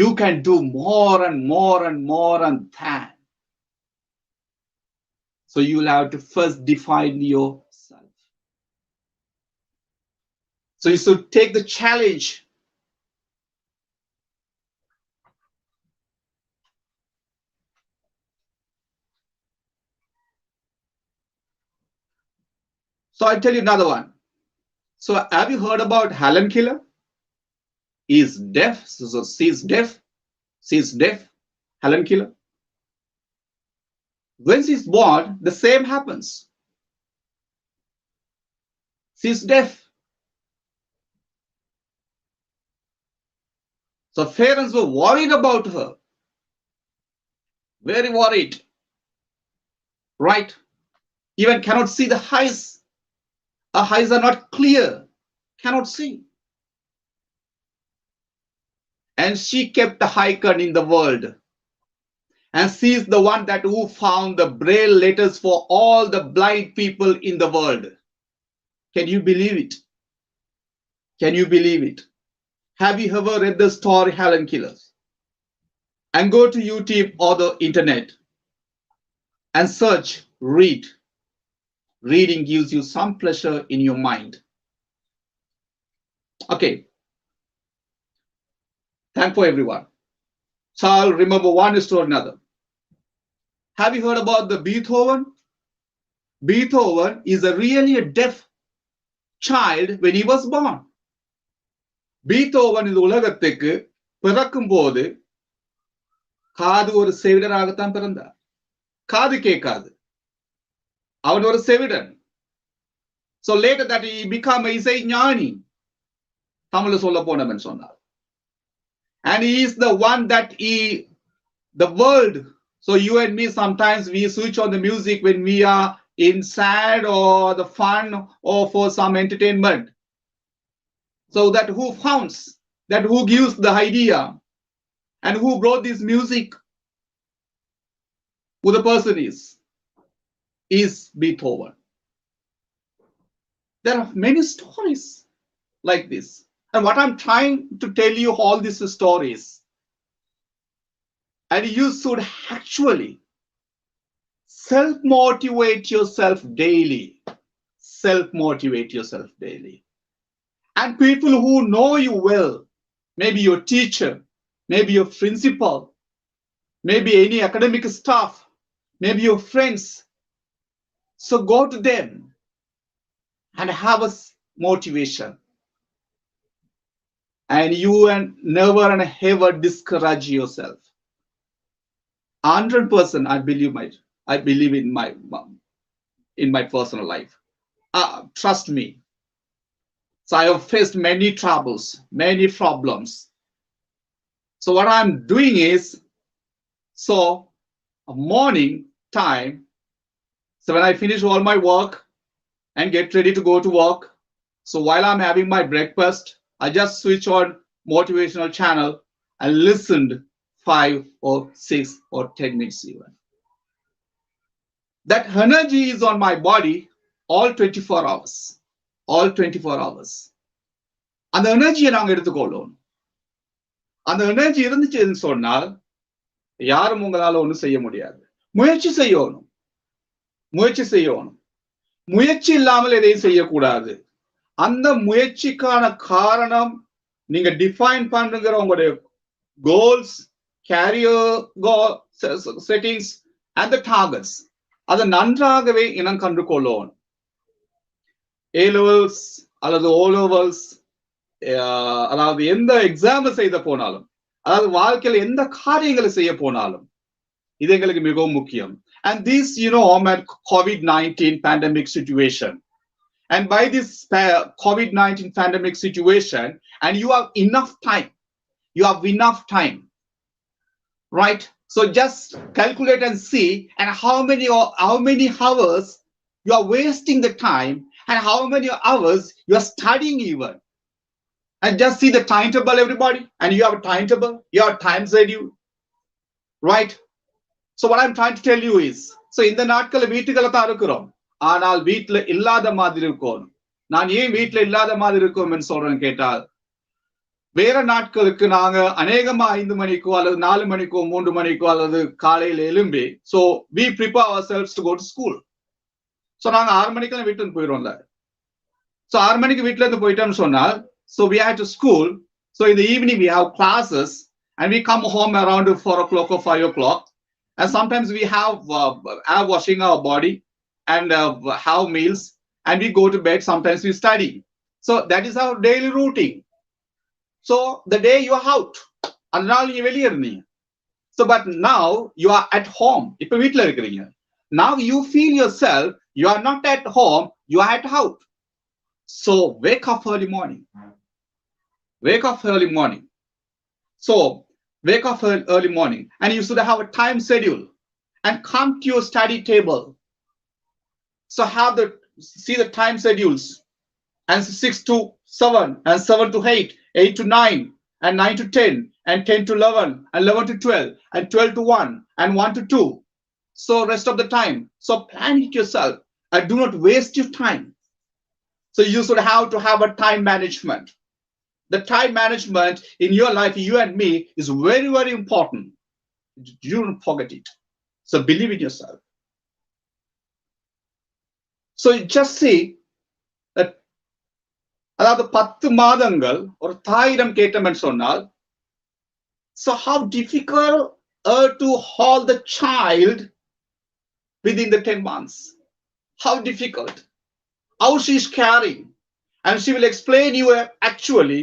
You can do more and more and more and that. So you will have to first define yourself. So you should take the challenge. So I'll tell you another one. So have you heard about Helen Keller? He is deaf. So she's deaf. She's deaf. Helen Keller. When she's born, the same happens. She's deaf. So parents were worried about her. Very worried. Right? Even cannot see the eyes. Her eyes are not clear. Cannot see. And she kept the icon in the world. And she is the one that who found the braille letters for all the blind people in the world. Can you believe it? Can you believe it? Have you ever read the story Helen Keller? And go to YouTube or the internet and search, read. Reading gives you some pleasure in your mind. Okay. Thank you everyone. So I'll remember one story another. Have you heard about the Beethoven? Beethoven is really a deaf child when he was born. Beethoven இந்த உலகத்துக்கு பிறக்கும் போது காது ஒரு செவிடராகத்தான் பிறந்தார். காது கேட்காது. அவன் ஒரு செவிடன். So later that he became இசை ஞானி. தமிழ்ல சொல்ல போனவன் சொன்னார். And he is the one that the world. So you and me, sometimes we switch on the music when we are in sad or the fun or for some entertainment. So that who founds, that who gives the idea, and who brought this music, who the person is Beethoven. There are many stories like this. And what I'm trying to tell you, all these stories, and you should actually self-motivate yourself daily. Self-motivate yourself daily. And people who know you well, maybe your teacher, maybe your principal, maybe any academic staff, maybe your friends. So go to them and have a motivation. And you and never and ever discourage yourself. 100% I believe in my personal life. Trust me. So I have faced many troubles, many problems. So what I'm doing is, so a morning time, so when I finish all my work and get ready to go to work, so while I'm having my breakfast, I just switch on motivational channel and listened 5 or 6 or 10 minutes even. That energy is on my body all 24 hours. All 24 hours. அந்த எனர்ஜியை நாங்க எடுத்துக்கொள்ளும். அந்த energy இருந்துச்சுன்னு சொன்னால் யாரும் உங்களால ஒன்றும் செய்ய முடியாது. முயற்சி செய்யணும். முயற்சி செய்யணும். முயற்சி இல்லாமல் எதையும் செய்யக்கூடாது. அந்த முயற்சிக்கான காரணம் நீங்க டிஃபைன் பண்ணுகிற உங்களுடைய goals, career settings and targets அதை நன்றாகவே இனம் கண்டு கொள்ளணும். ஏ லெவல்ஸ் அல்லது ஓ லெவல்ஸ், அதாவது எந்த எக்ஸாம் செய்த போனாலும், அதாவது வாழ்க்கையில் எந்த காரியங்களை செய்ய போனாலும் இது எங்களுக்கு மிகவும் முக்கியம். And this, COVID-19 pandemic situation. And by this COVID-19 pandemic situation, and you have enough time. You have enough time, right? So just calculate and see, and how many hours you are wasting the time, and how many hours you are studying even. And just see the timetable, everybody. And you have a timetable, you have time schedule, right? So what I'm trying to tell you is, so இந்த நாட்கள் வீட்டுக்குள்ள தான் இருக்கிறோம், ஆனால் வீட்டுல இல்லாத மாதிரி இருக்கும். நான் ஏன் வீட்டுல இல்லாத மாதிரி இருக்கும் சொல்றேன்னு கேட்டால், வேற நாட்களுக்கு நாங்க அநேகமா 5 மணிக்கோ அல்லது 4 மணிக்கோ 3 மணிக்கோ அல்லது காலையில எழும்பி, so we prepare ourselves to go to school. So நாங்க 6 மணிக்கெல்லாம் வீட்டுக்கு போயிடுவோம்ல. So 6 மணிக்கு வீட்டுல இருந்து போயிட்டோம்னு சொன்னால், so we are to school. So in the evening we have classes, and we come home around 4 o'clock or 5 o'clock. And sometimes we have washing our body and have meals, and we go to bed. Sometimes we study. So that is our daily routine. So the day you are out, so but now you are at home. Now you feel yourself, you are not at home, you are at out. So wake up early morning. Wake up early morning. So wake up early morning, and you should have a time schedule and come to your study table. So see the time schedules, and 6 to 7, and 7 to 8, 8 to 9, and 9 to 10, and 10 to 11, and 11 to 12, and 12 to 1, and 1 to 2. So rest of the time. So plan it yourself, and do not waste your time. So you should have to have a time management. The time management in your life, you and me, is very, very important. You don't forget it. So believe in yourself. So just see that அதாவது 10 மாதங்கள் ஒரு தாயிடம் கேட்டோம்னு சொன்னால், so how difficult to hold the child within the 10 months. How difficult. How she is caring. And she will explain you actually,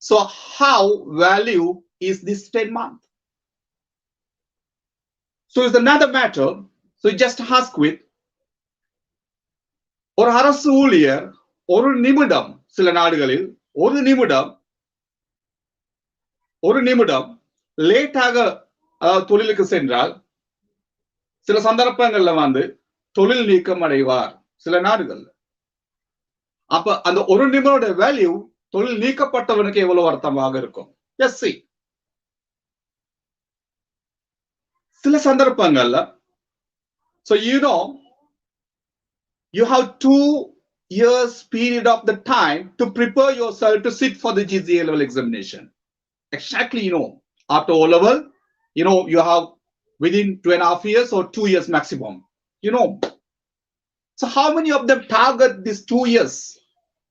so how value is this 10 month. So it's another matter. So just ask with, ஒரு அரசு ஊழியர் ஒரு நிமிடம், சில நாடுகளில் ஒரு நிமிடம் ஒரு நிமிடம் லேட்டாக தொழிலுக்கு சென்றால் சில சந்தர்ப்பங்கள்ல வந்து தொழில் நீக்கம் அடைவார் சில நாடுகள்ல. அப்ப அந்த ஒரு நிமிடோட வேல்யூ தொழில் நீக்கப்பட்டவனுக்கு எவ்வளவு அர்த்தமாக இருக்கும். எஸ் சி சில சந்தர்ப்பங்கள்ல so you have 2 years period of the time to prepare yourself to sit for the GCA level examination. Exactly, after O level, you have within 2.5 years or 2 years maximum. So how many of them target these 2 years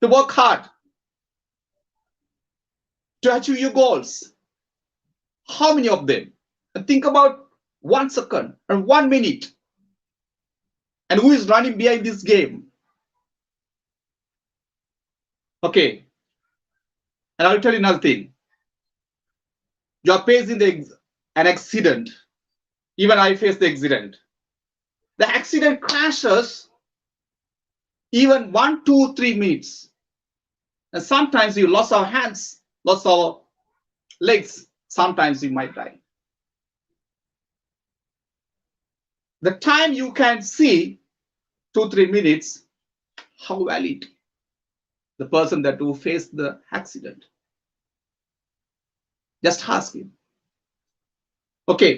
to work hard to achieve your goals? How many of them? And think about 1 second and 1 minute. And who is running behind this game? Okay. And I'll tell you another thing. You are facing an accident. Even I faced the accident. The accident crashes even 1, 2, 3 minutes. And sometimes you lost our hands, lost our legs. Sometimes you might die. The time you can see 2, 3 minutes, how valid the person that who faced the accident. Just ask him. Okay.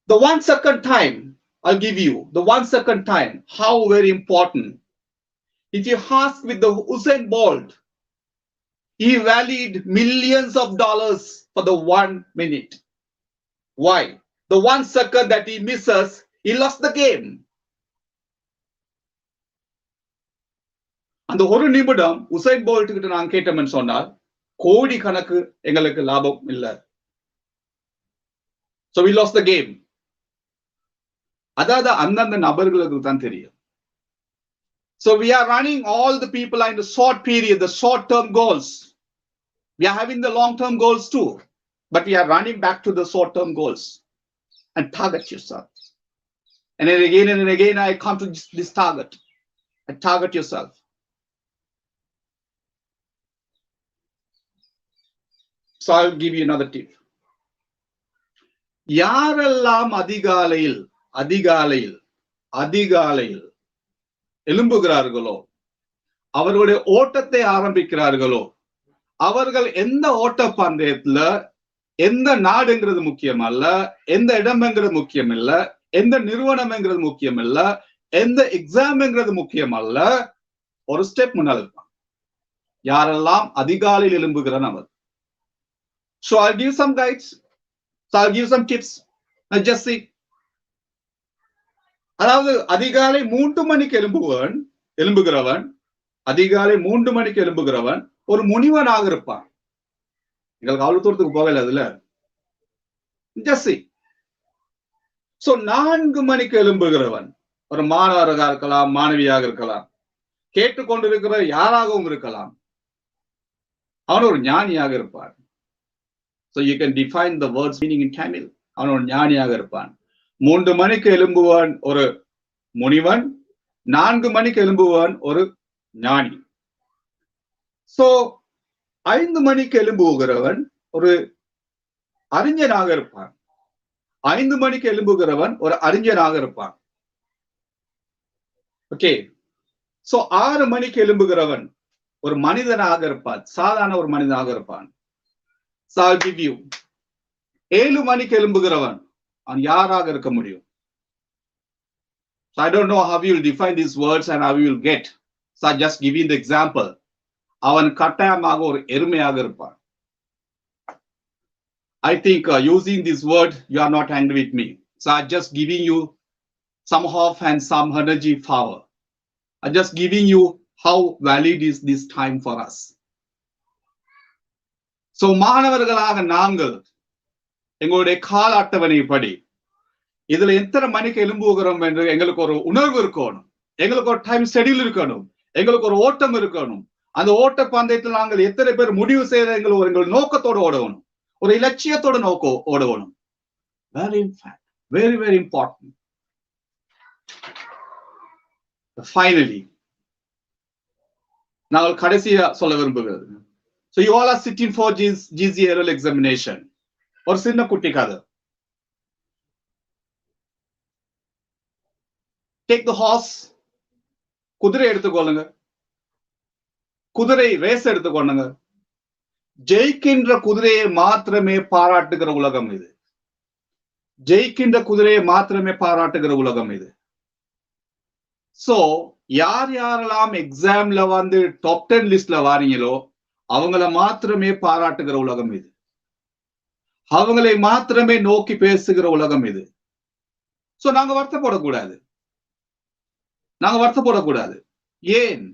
The 1 second time I'll give you, the 1 second time, how very important. If you ask with the Usain Bolt, he valued millions of dollars for the 1 minute. Why? The 1 second that he misses, he lost the game. அந்த ஒரு நிமிடம் Usain Bolt கிட்ட நான் கேட்டோம்னு சொன்னால் கோடி கணக்கு எங்களுக்கு லாபம் இல்லை. So we lost the game. அதாவது அந்தந்த நபர்களுக்கு தான் தெரியும். So we are running all the people are in the short period, the short-term goals. We are having the long-term goals too, but we are running back to the short-term goals. And target yourself. And then again, I come to this target. And target yourself. So I'll give you another tip. யாரெல்லாம் அதிகாலையில் எழும்புகிறார்களோ அவர்களுடைய ஓட்டத்தை ஆரம்பிக்கிறார்களோ அவர்கள் எந்த ஓட்ட பந்தயத்துல எந்த நாடுங்கிறது முக்கியம் அல்ல, எந்த இடம்ங்கிறது முக்கியம் இல்ல, எந்த நிறுவனம்ங்கிறது முக்கியம் இல்ல, எந்த எக்ஸாம்ங்கிறது முக்கியம் அல்ல, ஒரு ஸ்டெப் முன்னால் இருப்பான். யாரெல்லாம் அதிகாலையில் எழும்புகிற நபர். So I'll give some guides. So I'll give some tips. Now just see. அதாவது அதிகாலை 3 மணிக்கு எழும்புகிறவன் அதிகாலை 3 மணிக்கு எழும்புகிறவன் ஒரு முனிவனாக இருப்பான். எங்களுக்கு அவ்வளவு தூரத்துக்கு போகல அதுல. Just see. So 4 மணிக்கு எழும்புகிறவன் ஒரு மாணவராக இருக்கலாம், மாணவியாக இருக்கலாம், கேட்டுக்கொண்டிருக்கிற யாராகவும் இருக்கலாம், அவன் ஒரு ஞானியாக இருப்பான். So you can define the words meaning in Tamil. அவன் ஒரு ஞானியாக இருப்பான். 3 மணிக்கு எழும்புவான் ஒரு முனிவன், 4 மணிக்கு எழும்புவான் ஒரு ஞானி. So 5 மணிக்கு எழும்புகிறவன் ஒரு அறிஞனாக இருப்பான். 5 மணிக்கு எழும்புகிறவன் ஒரு அறிஞனாக இருப்பான். ஓகே. So 6 மணிக்கு எழும்புகிறவன் ஒரு மனிதனாக இருப்பான், சாதாரண ஒரு மனிதனாக இருப்பான். So I'll give you 7 மணிக்கு எழும்புகிறவன் அவன் யாராக இருக்க முடியும்? So I don't know how you will define these words and how you will get. So I just give you the example. அவன் கட்டாயமாக ஒரு எருமையாக இருப்பான். I think using this word you are not angry with me. So I'm just giving you some hope and some energy power. I'm just giving you how valid is this time for us. So மாணவர்களாக நாங்கள் எங்களுடைய கால அட்டவணைப்படி இதுல எத்தனை மணிக்கு எழும்புகிறோம் என்று எங்களுக்கு ஒரு உணர்வு இருக்கணும், எங்களுக்கு ஒரு டைம் ஷெட்யூல் இருக்கணும், எங்களுக்கு ஒரு ஓட்டம் இருக்கணும். அந்த ஓட்ட பந்தயத்தில் நாங்கள் எத்தனை பேர் முடிவு செய்யற எங்கள் நோக்கத்தோடு ஓடணும், ஒரு இலட்சியத்தோடு ஓடணும். Very very important. Finally நாங்கள் கடைசியா சொல்ல விரும்புகிறது. So you all are sitting for GCRL examination. ஒரு சின்ன குட்டி கதை. Take the horse. குதிரை எடுத்துக்கொள்ளுங்க. குதிரை ரேஸ் எடுத்துக்கொள்ளுங்க. ஜெயிக்கின்ற குதிரையை மாத்திரமே பாராட்டுகிற உலகம் இது. ஜெயிக்கின்ற குதிரையை மாத்திரமே பாராட்டுகிற உலகம் இது. சோ யார் யாரெல்லாம் எக்ஸாம்ல வந்து டாப் 10 லிஸ்ட்ல வாரீங்களோ அவங்கள மாத்திரமே பாராட்டுகிற உலகம் இது. அவங்களை மாத்திரமே நோக்கி பேசுகிற உலகம் இது. சோ நாங்க வருத்தப்படக்கூடாது. நாங்க வருத்தப்படக்கூடாது. ஏன்?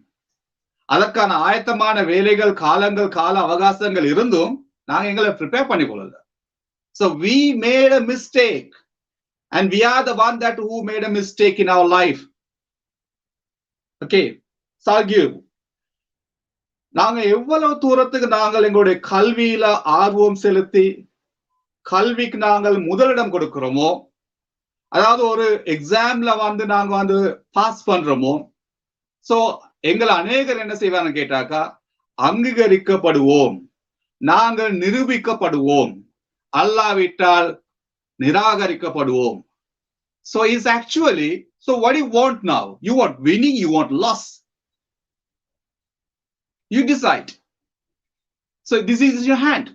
அதற்கான ஆயத்தமான வேலைகள், காலங்கள், கால அவகாசங்கள் இருந்தும் நாங்க எங்களை ப்ரிப்பேர் பண்ணி கொள்ளல. So we made a mistake and we are the one that who made a mistake in our life. Okay, Sargiv. நாங்க எவ்வளவு தூரத்துக்கு நாங்கள் எங்களுடைய கல்வியில ஆர்வம் செலுத்தி கல்விக்கு நாங்கள் முதலிடம் கொடுக்கிறோமோ, அதாவது ஒரு எக்ஸாம்ல வந்து நாங்க வந்து பாஸ் பண்றோமோ, சோ எங்களை அநேகர் என்ன செய்வாங்க கேட்டாக்கா, அங்கீகரிக்கப்படுவோம், நாங்கள் நிரூபிக்கப்படுவோம், அல்லாவிட்டால் நிராகரிக்கப்படுவோம். So it's actually, so what do you want now? You want winning, you want loss. You decide. So this is in your hand.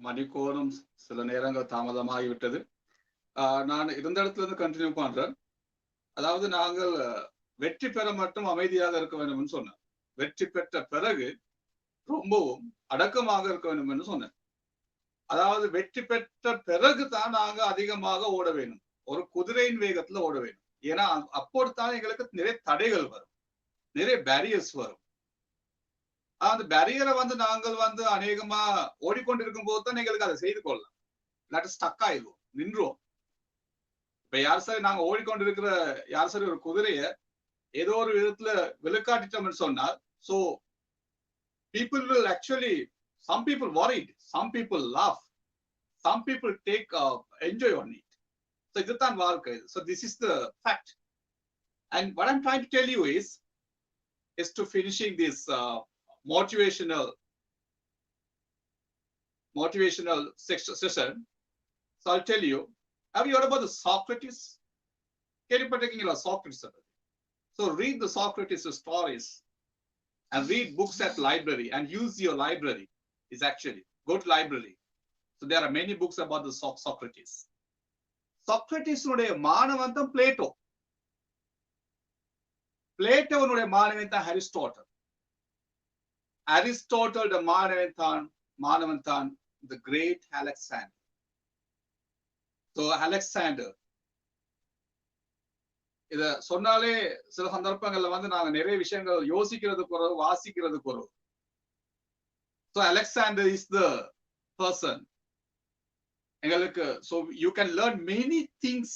மணிக்கோணம் சில நேரங்கள் தாமதமாகிவிட்டது. நான் இருந்த இடத்துல இருந்து கண்டினியூ பண்றேன். அதாவது நாங்கள் வெற்றி பெற மட்டும் அமைதியாக இருக்க வேண்டும் என்று சொன்னேன். வெற்றி பெற்ற பிறகு ரொம்பவும் அடக்கமாக இருக்க வேண்டும் என்று சொன்னேன். அதாவது வெற்றி பெற்ற பிறகு தான் நாங்க அதிகமாக ஓட வேண்டும். ஒரு குதிரையின் வேகத்துல ஓட வேண்டும். ஏன்னா அப்போதுதான் எங்களுக்கு நிறைய தடைகள் வரும், நிறைய பேரியர்ஸ் வரும். அந்த பேரியரை நாங்கள் அநேகமா ஓடிக்கொண்டிருக்கும் போது தான் எங்களுக்கு அதை செய்து கொள்ளலாம். இல்லாட்டி ஸ்டக் ஆயிடுவோம், நின்றுவோம். இப்ப யார் சரி நாங்க ஓடிக்கொண்டிருக்கிற யார் சரி ஒரு குதிரைய ஏதோ ஒரு விதத்துல விழுக்காட்டிட்டோம்னு சொன்னால், so people will actually, some people worried, some people laugh, some people take enjoy on it. So இதுதான் வாழ்க்கை. So this is the fact. And what I'm trying to tell you is to finishing this motivational session. So I'll tell you, have you heard about the Socrates? கேள்விப்பட்டிருக்கீங்களா Socrates? So read the Socrates stories and read books at library and use your library. Is actually go to library. So there are many books about the Socrates. Socrates உடைய மாணவன் தான் Plato. பிளேட்டோனுடைய மாணவன் தான் Aristotle. Aristotle மாணவன் தான் the great Alexander. So Alexander, இத சொன்னாலே சில சந்தர்ப்பங்கள்ல நாங்க நிறைய விஷயங்கள் யோசிக்கிறது குறவு, வாசிக்கிறது குறவு. So Alexander is the person. எங்களுக்கு so you can learn many things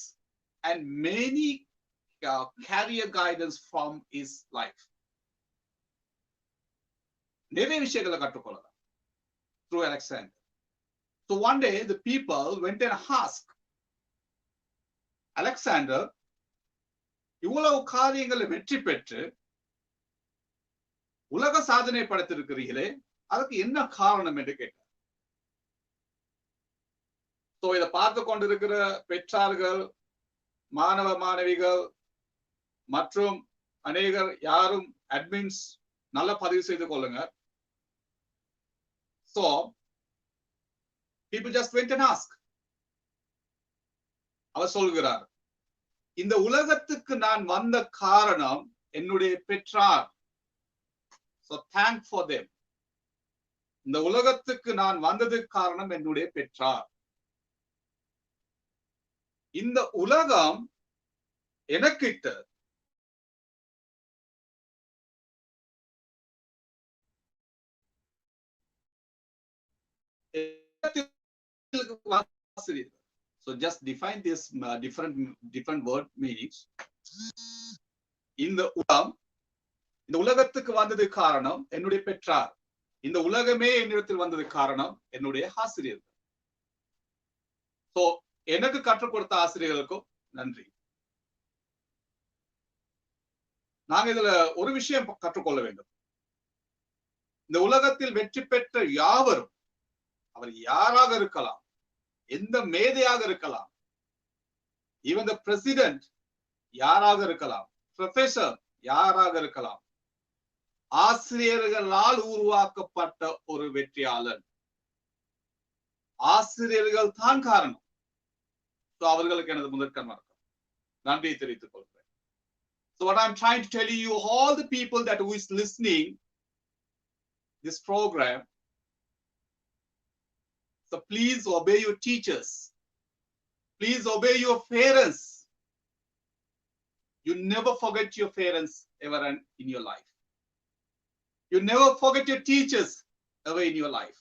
and many career guidance from his life. நிறைய விஷயங்களை கற்றுக்கொள்ளலாம் through Alexander. So one day the people went and asked Alexander, இவ்வளவு காரியங்களை வெற்றி பெற்று உலக சாதனை படைத்திருக்கிறீர்களே, அதுக்கு என்ன காரணம் என்று கேட்டார். சோ இதை பார்த்து கொண்டிருக்கிற பெற்றார்கள், மாணவ மாணவிகள் மற்றும் அநேகர் யாரும் அட்மின்ஸ் நல்லா பதிவு செய்து கொள்ளுங்க. So people just went and asked. அவர் சொல்கிறார், இந்த உலகத்துக்கு நான் வந்த காரணம் என்னுடைய பெற்றார். So thank for them. இந்த உலகத்துக்கு நான் வந்ததுக்கு காரணம் என்னுடைய பெற்றார். இந்த உலகம் எனக்கிட்ட So just define this different word meanings. இந்த உலகத்துக்கு வந்தது காரணம் என்னுடைய பெற்றார். இந்த உலகமே என்னிடத்தில் வந்தது காரணம் என்னுடைய ஆசிரியர்கள். சோ எனக்கு கற்றுக் கொடுத்த ஆசிரியர்களுக்கும் நன்றி. நாங்க இதுல ஒரு விஷயம் கற்றுக்கொள்ள வேண்டும். இந்த உலகத்தில் வெற்றி பெற்ற யாவரும், அவர் யாராக இருக்கலாம், எந்த மேதையாக இருக்கலாம், even the president யாராக இருக்கலாம், ப்ரொஃபசர் யாராக இருக்கலாம், ஆசிரியர்களால் உருவாக்கப்பட்ட ஒரு வெற்றியாளன். ஆசிரியர்கள் தான் காரணம். அவர்களுக்கு எனது முதற்கண் வணக்கம், நன்றியை தெரிவித்துக் கொள்கிறேன். So what I'm trying to tell you, all the people that who is listening this program, so please obey your teachers, please obey your parents. You never forget your parents ever in your life. You never forget your teachers ever in your life.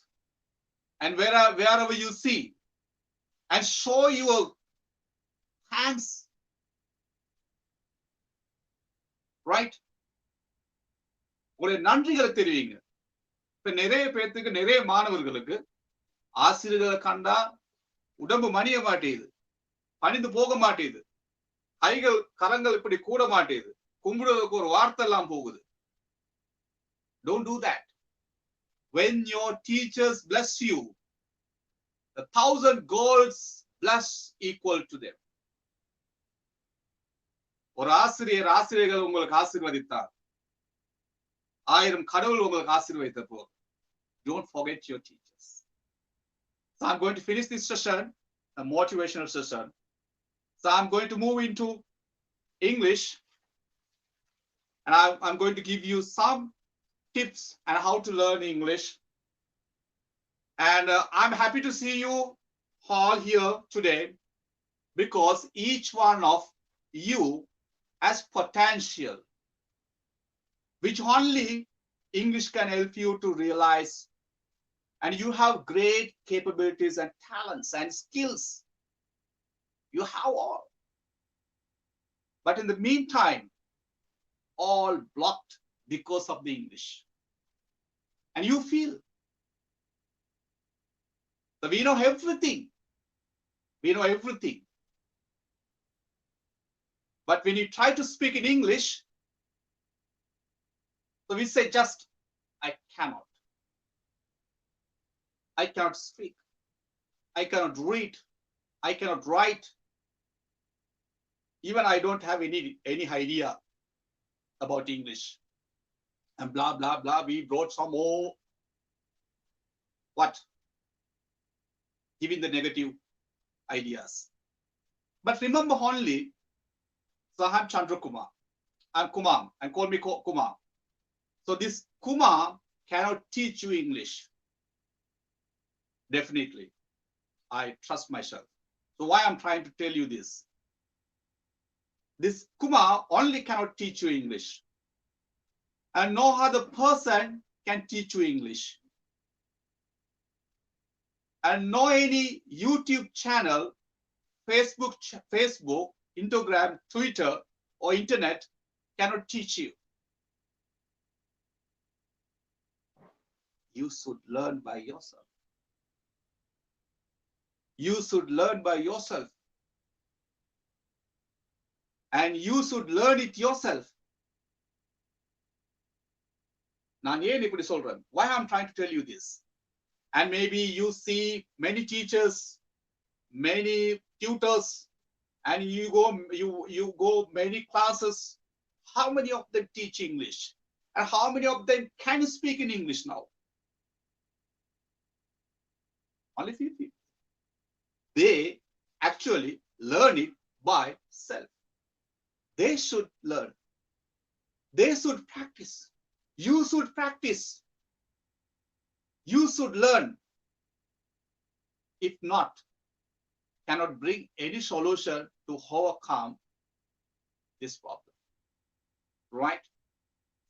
And wherever you see, and show your thanks, right? உங்களுடைய நன்றிகளை தெரிவிங்க. இப்ப நிறைய பேருக்கு, நிறைய மாணவர்களுக்கு ஆசிரியர்களை கண்டா உடம்பு மணிய மாட்டேது, பணிந்து போக மாட்டேது, கைகள் கரங்கள் இப்படி கூட மாட்டேது, கும்பிடுவதற்கு ஒரு வார்த்தை எல்லாம் போகுது. Don't do that. When your teachers bless you, 1,000 golds bless equal to them. ஒரு ஆசிரியர்கள் உங்களுக்கு ஆசீர்வதித்தார், 1000 கடவுள் உங்களுக்கு ஆசீர்வதித்த போது. Don't forget your teachers. So I'm going to finish this session, a motivational session. So I'm going to move into English, and I'm going to give you some tips on how to learn English. And I'm happy to see you all here today because each one of you has potential, which only English can help you to realize. And you have great capabilities and talents and skills. You have all. But in the meantime, all blocked because of the English. And you feel that we know everything. We know everything. But when you try to speak in English, so we say just, I cannot. I cannot speak. I cannot read. I cannot write. Even I don't have any idea about English. And blah, blah, blah. We brought some more, what? Giving the negative ideas. But remember only, so I'm Chandra Kumar. I'm Kumar. And call me Kumar. So this Kumar cannot teach you English. Definitely. I trust myself. So why I'm trying to tell you this? This Kumar only cannot teach you English. And no other person can teach you English. And no any YouTube channel, Facebook, Instagram, Twitter, or internet cannot teach you. You should learn by yourself. You should learn by yourself. And you should learn it yourself. Why I'm trying to tell you this? And maybe you see many teachers, many tutors, and you go many classes. How many of them teach English? And how many of them can speak in English now? Only few people. They actually learn it by self. They should learn. They should practice. You should practice. You should learn. If not, cannot bring any solution to overcome this problem. Right?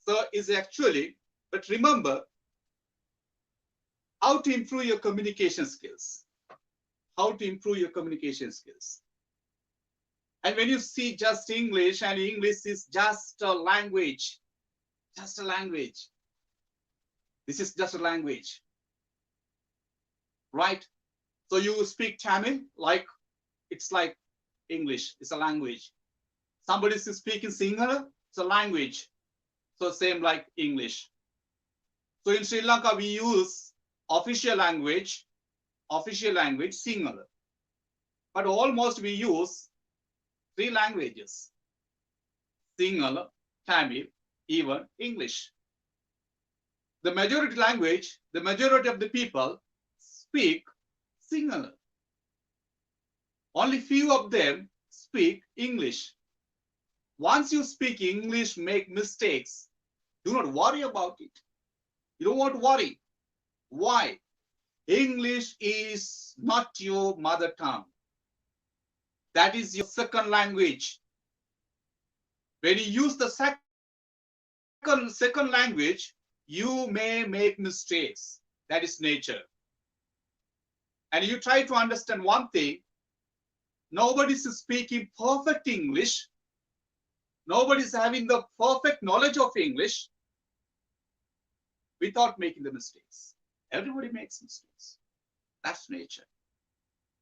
So it's actually, but remember how to improve your communication skills. How to improve your communication skills. And when you see just English, and English is just a language, just a language. This is just a language. Right? So you speak Tamil like it's like English, it's a language. Somebody is speaking Sinhala, it's a language. So same like English. So in Sri Lanka, we use official language Sinhala. But almost we use 3 languages: Sinhala, Tamil, even English. The majority language, the majority of the people speak Sinhala. Only few of them speak English. Once you speak English, make mistakes, do not worry about it. You don't want to worry. Why? English is not your mother tongue. That is your second language. When you use the second language, you may make mistakes. That is nature. And you try to understand one thing. Nobody is speaking perfect English. Nobody is having the perfect knowledge of English without making the mistakes. Everybody makes mistakes. That's nature.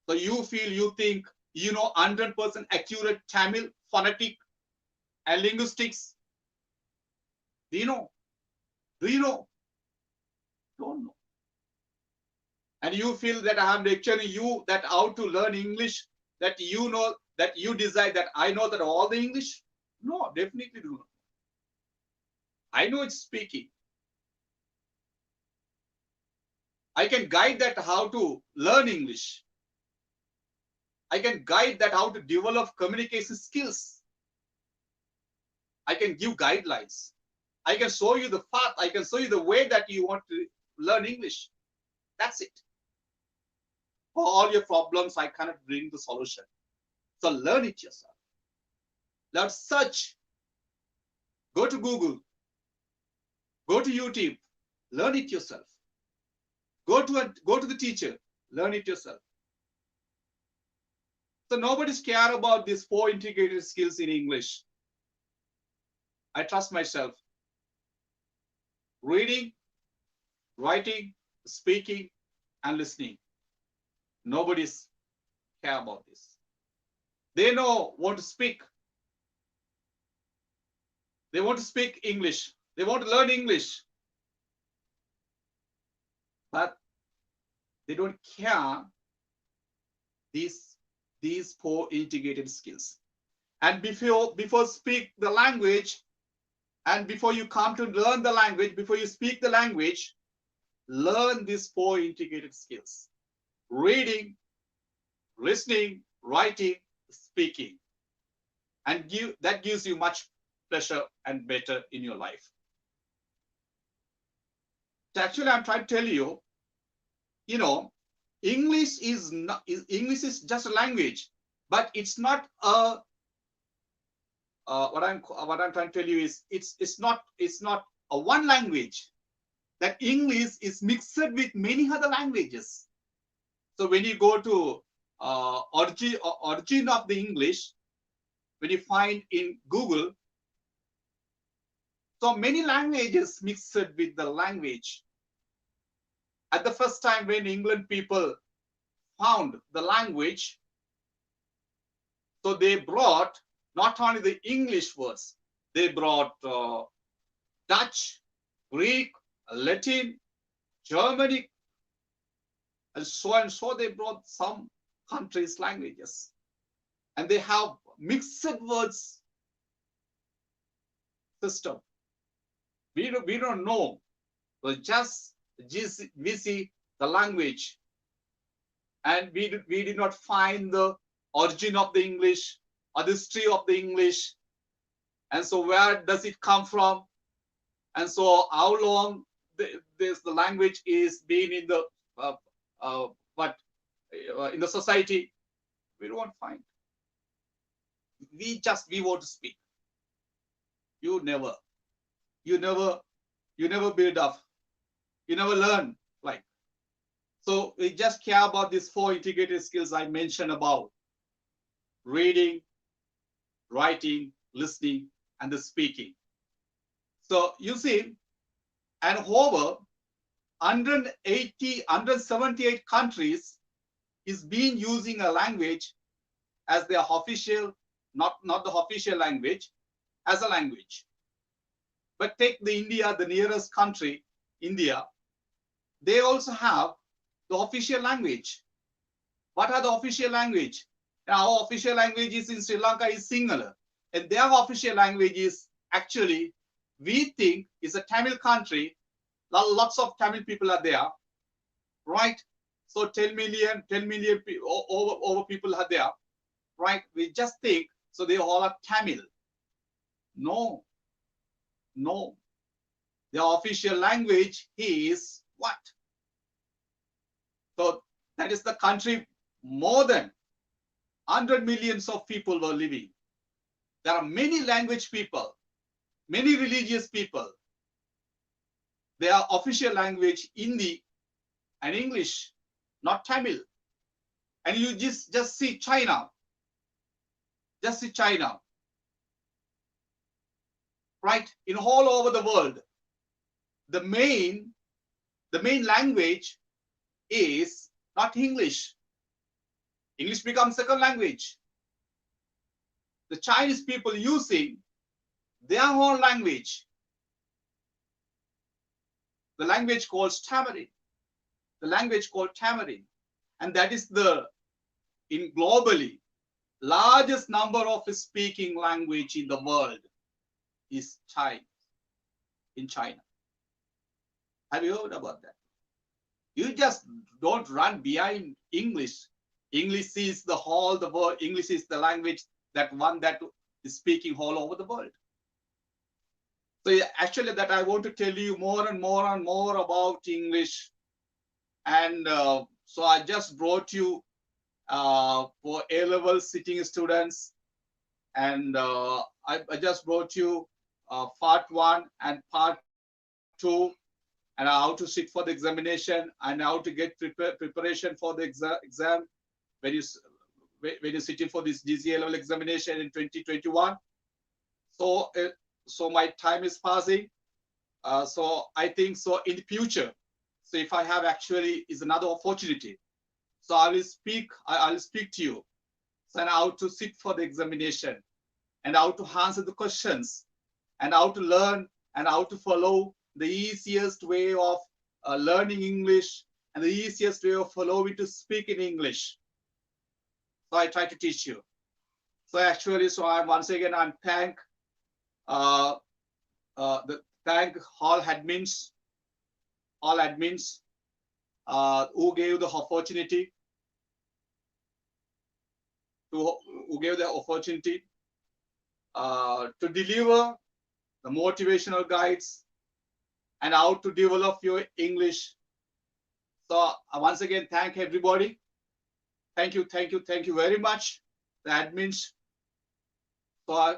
So you feel, you think, you know 100% accurate Tamil, phonetic, and linguistics. Do you know? Do you know? Don't know. And you feel that I am lecturing you that how to learn English, that you know, that you decide that I know that all the English? No, definitely do not. I know it's speaking. I can guide that how to learn English. I can guide that how to develop communication skills. I can give guidelines. I can show you the path. I can show you the way that you want to learn English. That's it. For all your problems, I cannot bring the solution. So learn it yourself. Learn, search. Go to Google. Go to YouTube. Learn it yourself. Go to the teacher. Learn it yourself. So nobody's care about these 4 integrated skills in English. I trust myself. Reading, writing, speaking, and listening. Nobody's care about this. They want to speak. They want to speak English. They want to learn English. But they don't care these 4 integrated skills. And before speak the language, and before you come to learn the language, before you speak the language, learn these 4 integrated skills: reading, listening, writing, speaking. And that gives you much pleasure and better in your life. So actually, I'm trying to tell you, English is just a language, but it's not a what I'm trying to tell you is it's not a one language. That English is mixed with many other languages. So when you go to origin of the English, when you find in Google, so many languages mixed with the language. At the first time when England people found the language, so they brought not only the English words, they brought Dutch, Greek, Latin, Germanic, and so they brought some countries' languages. And they have mixed words system. We don't know, but just we see the language, and we did not find the origin of the English or the history of the English. And so where does it come from? And so how long the language is being in the in the society? We don't find. We want to speak. You never build up. You never learn. Like, so we just care about these 4 integrated skills I mentioned about: reading, writing, listening, and the speaking. So you see, and over 178 countries is being using a language as their official, not the official language, as a language. But take the India, the nearest country, India, they also have the official language. What are the official language? Our official language is in Sri Lanka is Sinhala, and their official language is actually, we think, is a Tamil country. Lots of Tamil people are there, right? So 10 million over people are there, right? We just think, so they all are Tamil. No. Their official language is what? So that is the country more than 100 millions of people were living. There are many language people, many religious people. Their official language Hindi and English, not Tamil. And you just see China. Just see China. Right? In all over the world, the main language is not English. English becomes second language. The Chinese people using their own language, the language called Tamarind, and that is in globally largest number of speaking language in the world is in China. Have you heard about that? You just don't run behind English. English is the whole the world. English is the language that one that is speaking all over the world. So actually that I want to tell you more and more and more about English. And so I just brought you for A-level sitting students. And I just brought you part 1 and part 2, and how to sit for the examination and how to get preparation for the exam when you sitting for this GCA level examination in 2021. So so my time is passing. So I think so in the future. So if I have actually is another opportunity, so I will speak. I will speak to you. So and how to sit for the examination, and how to answer the questions, and how to learn, and how to follow the easiest way of learning English, and the easiest way of following to speak in English. So I try to teach you. So actually, so I'm once again I'm thank thank all admins who gave the opportunity to deliver the motivational guides and how to develop your English. So once again, thank everybody. Thank you very much, the admins. So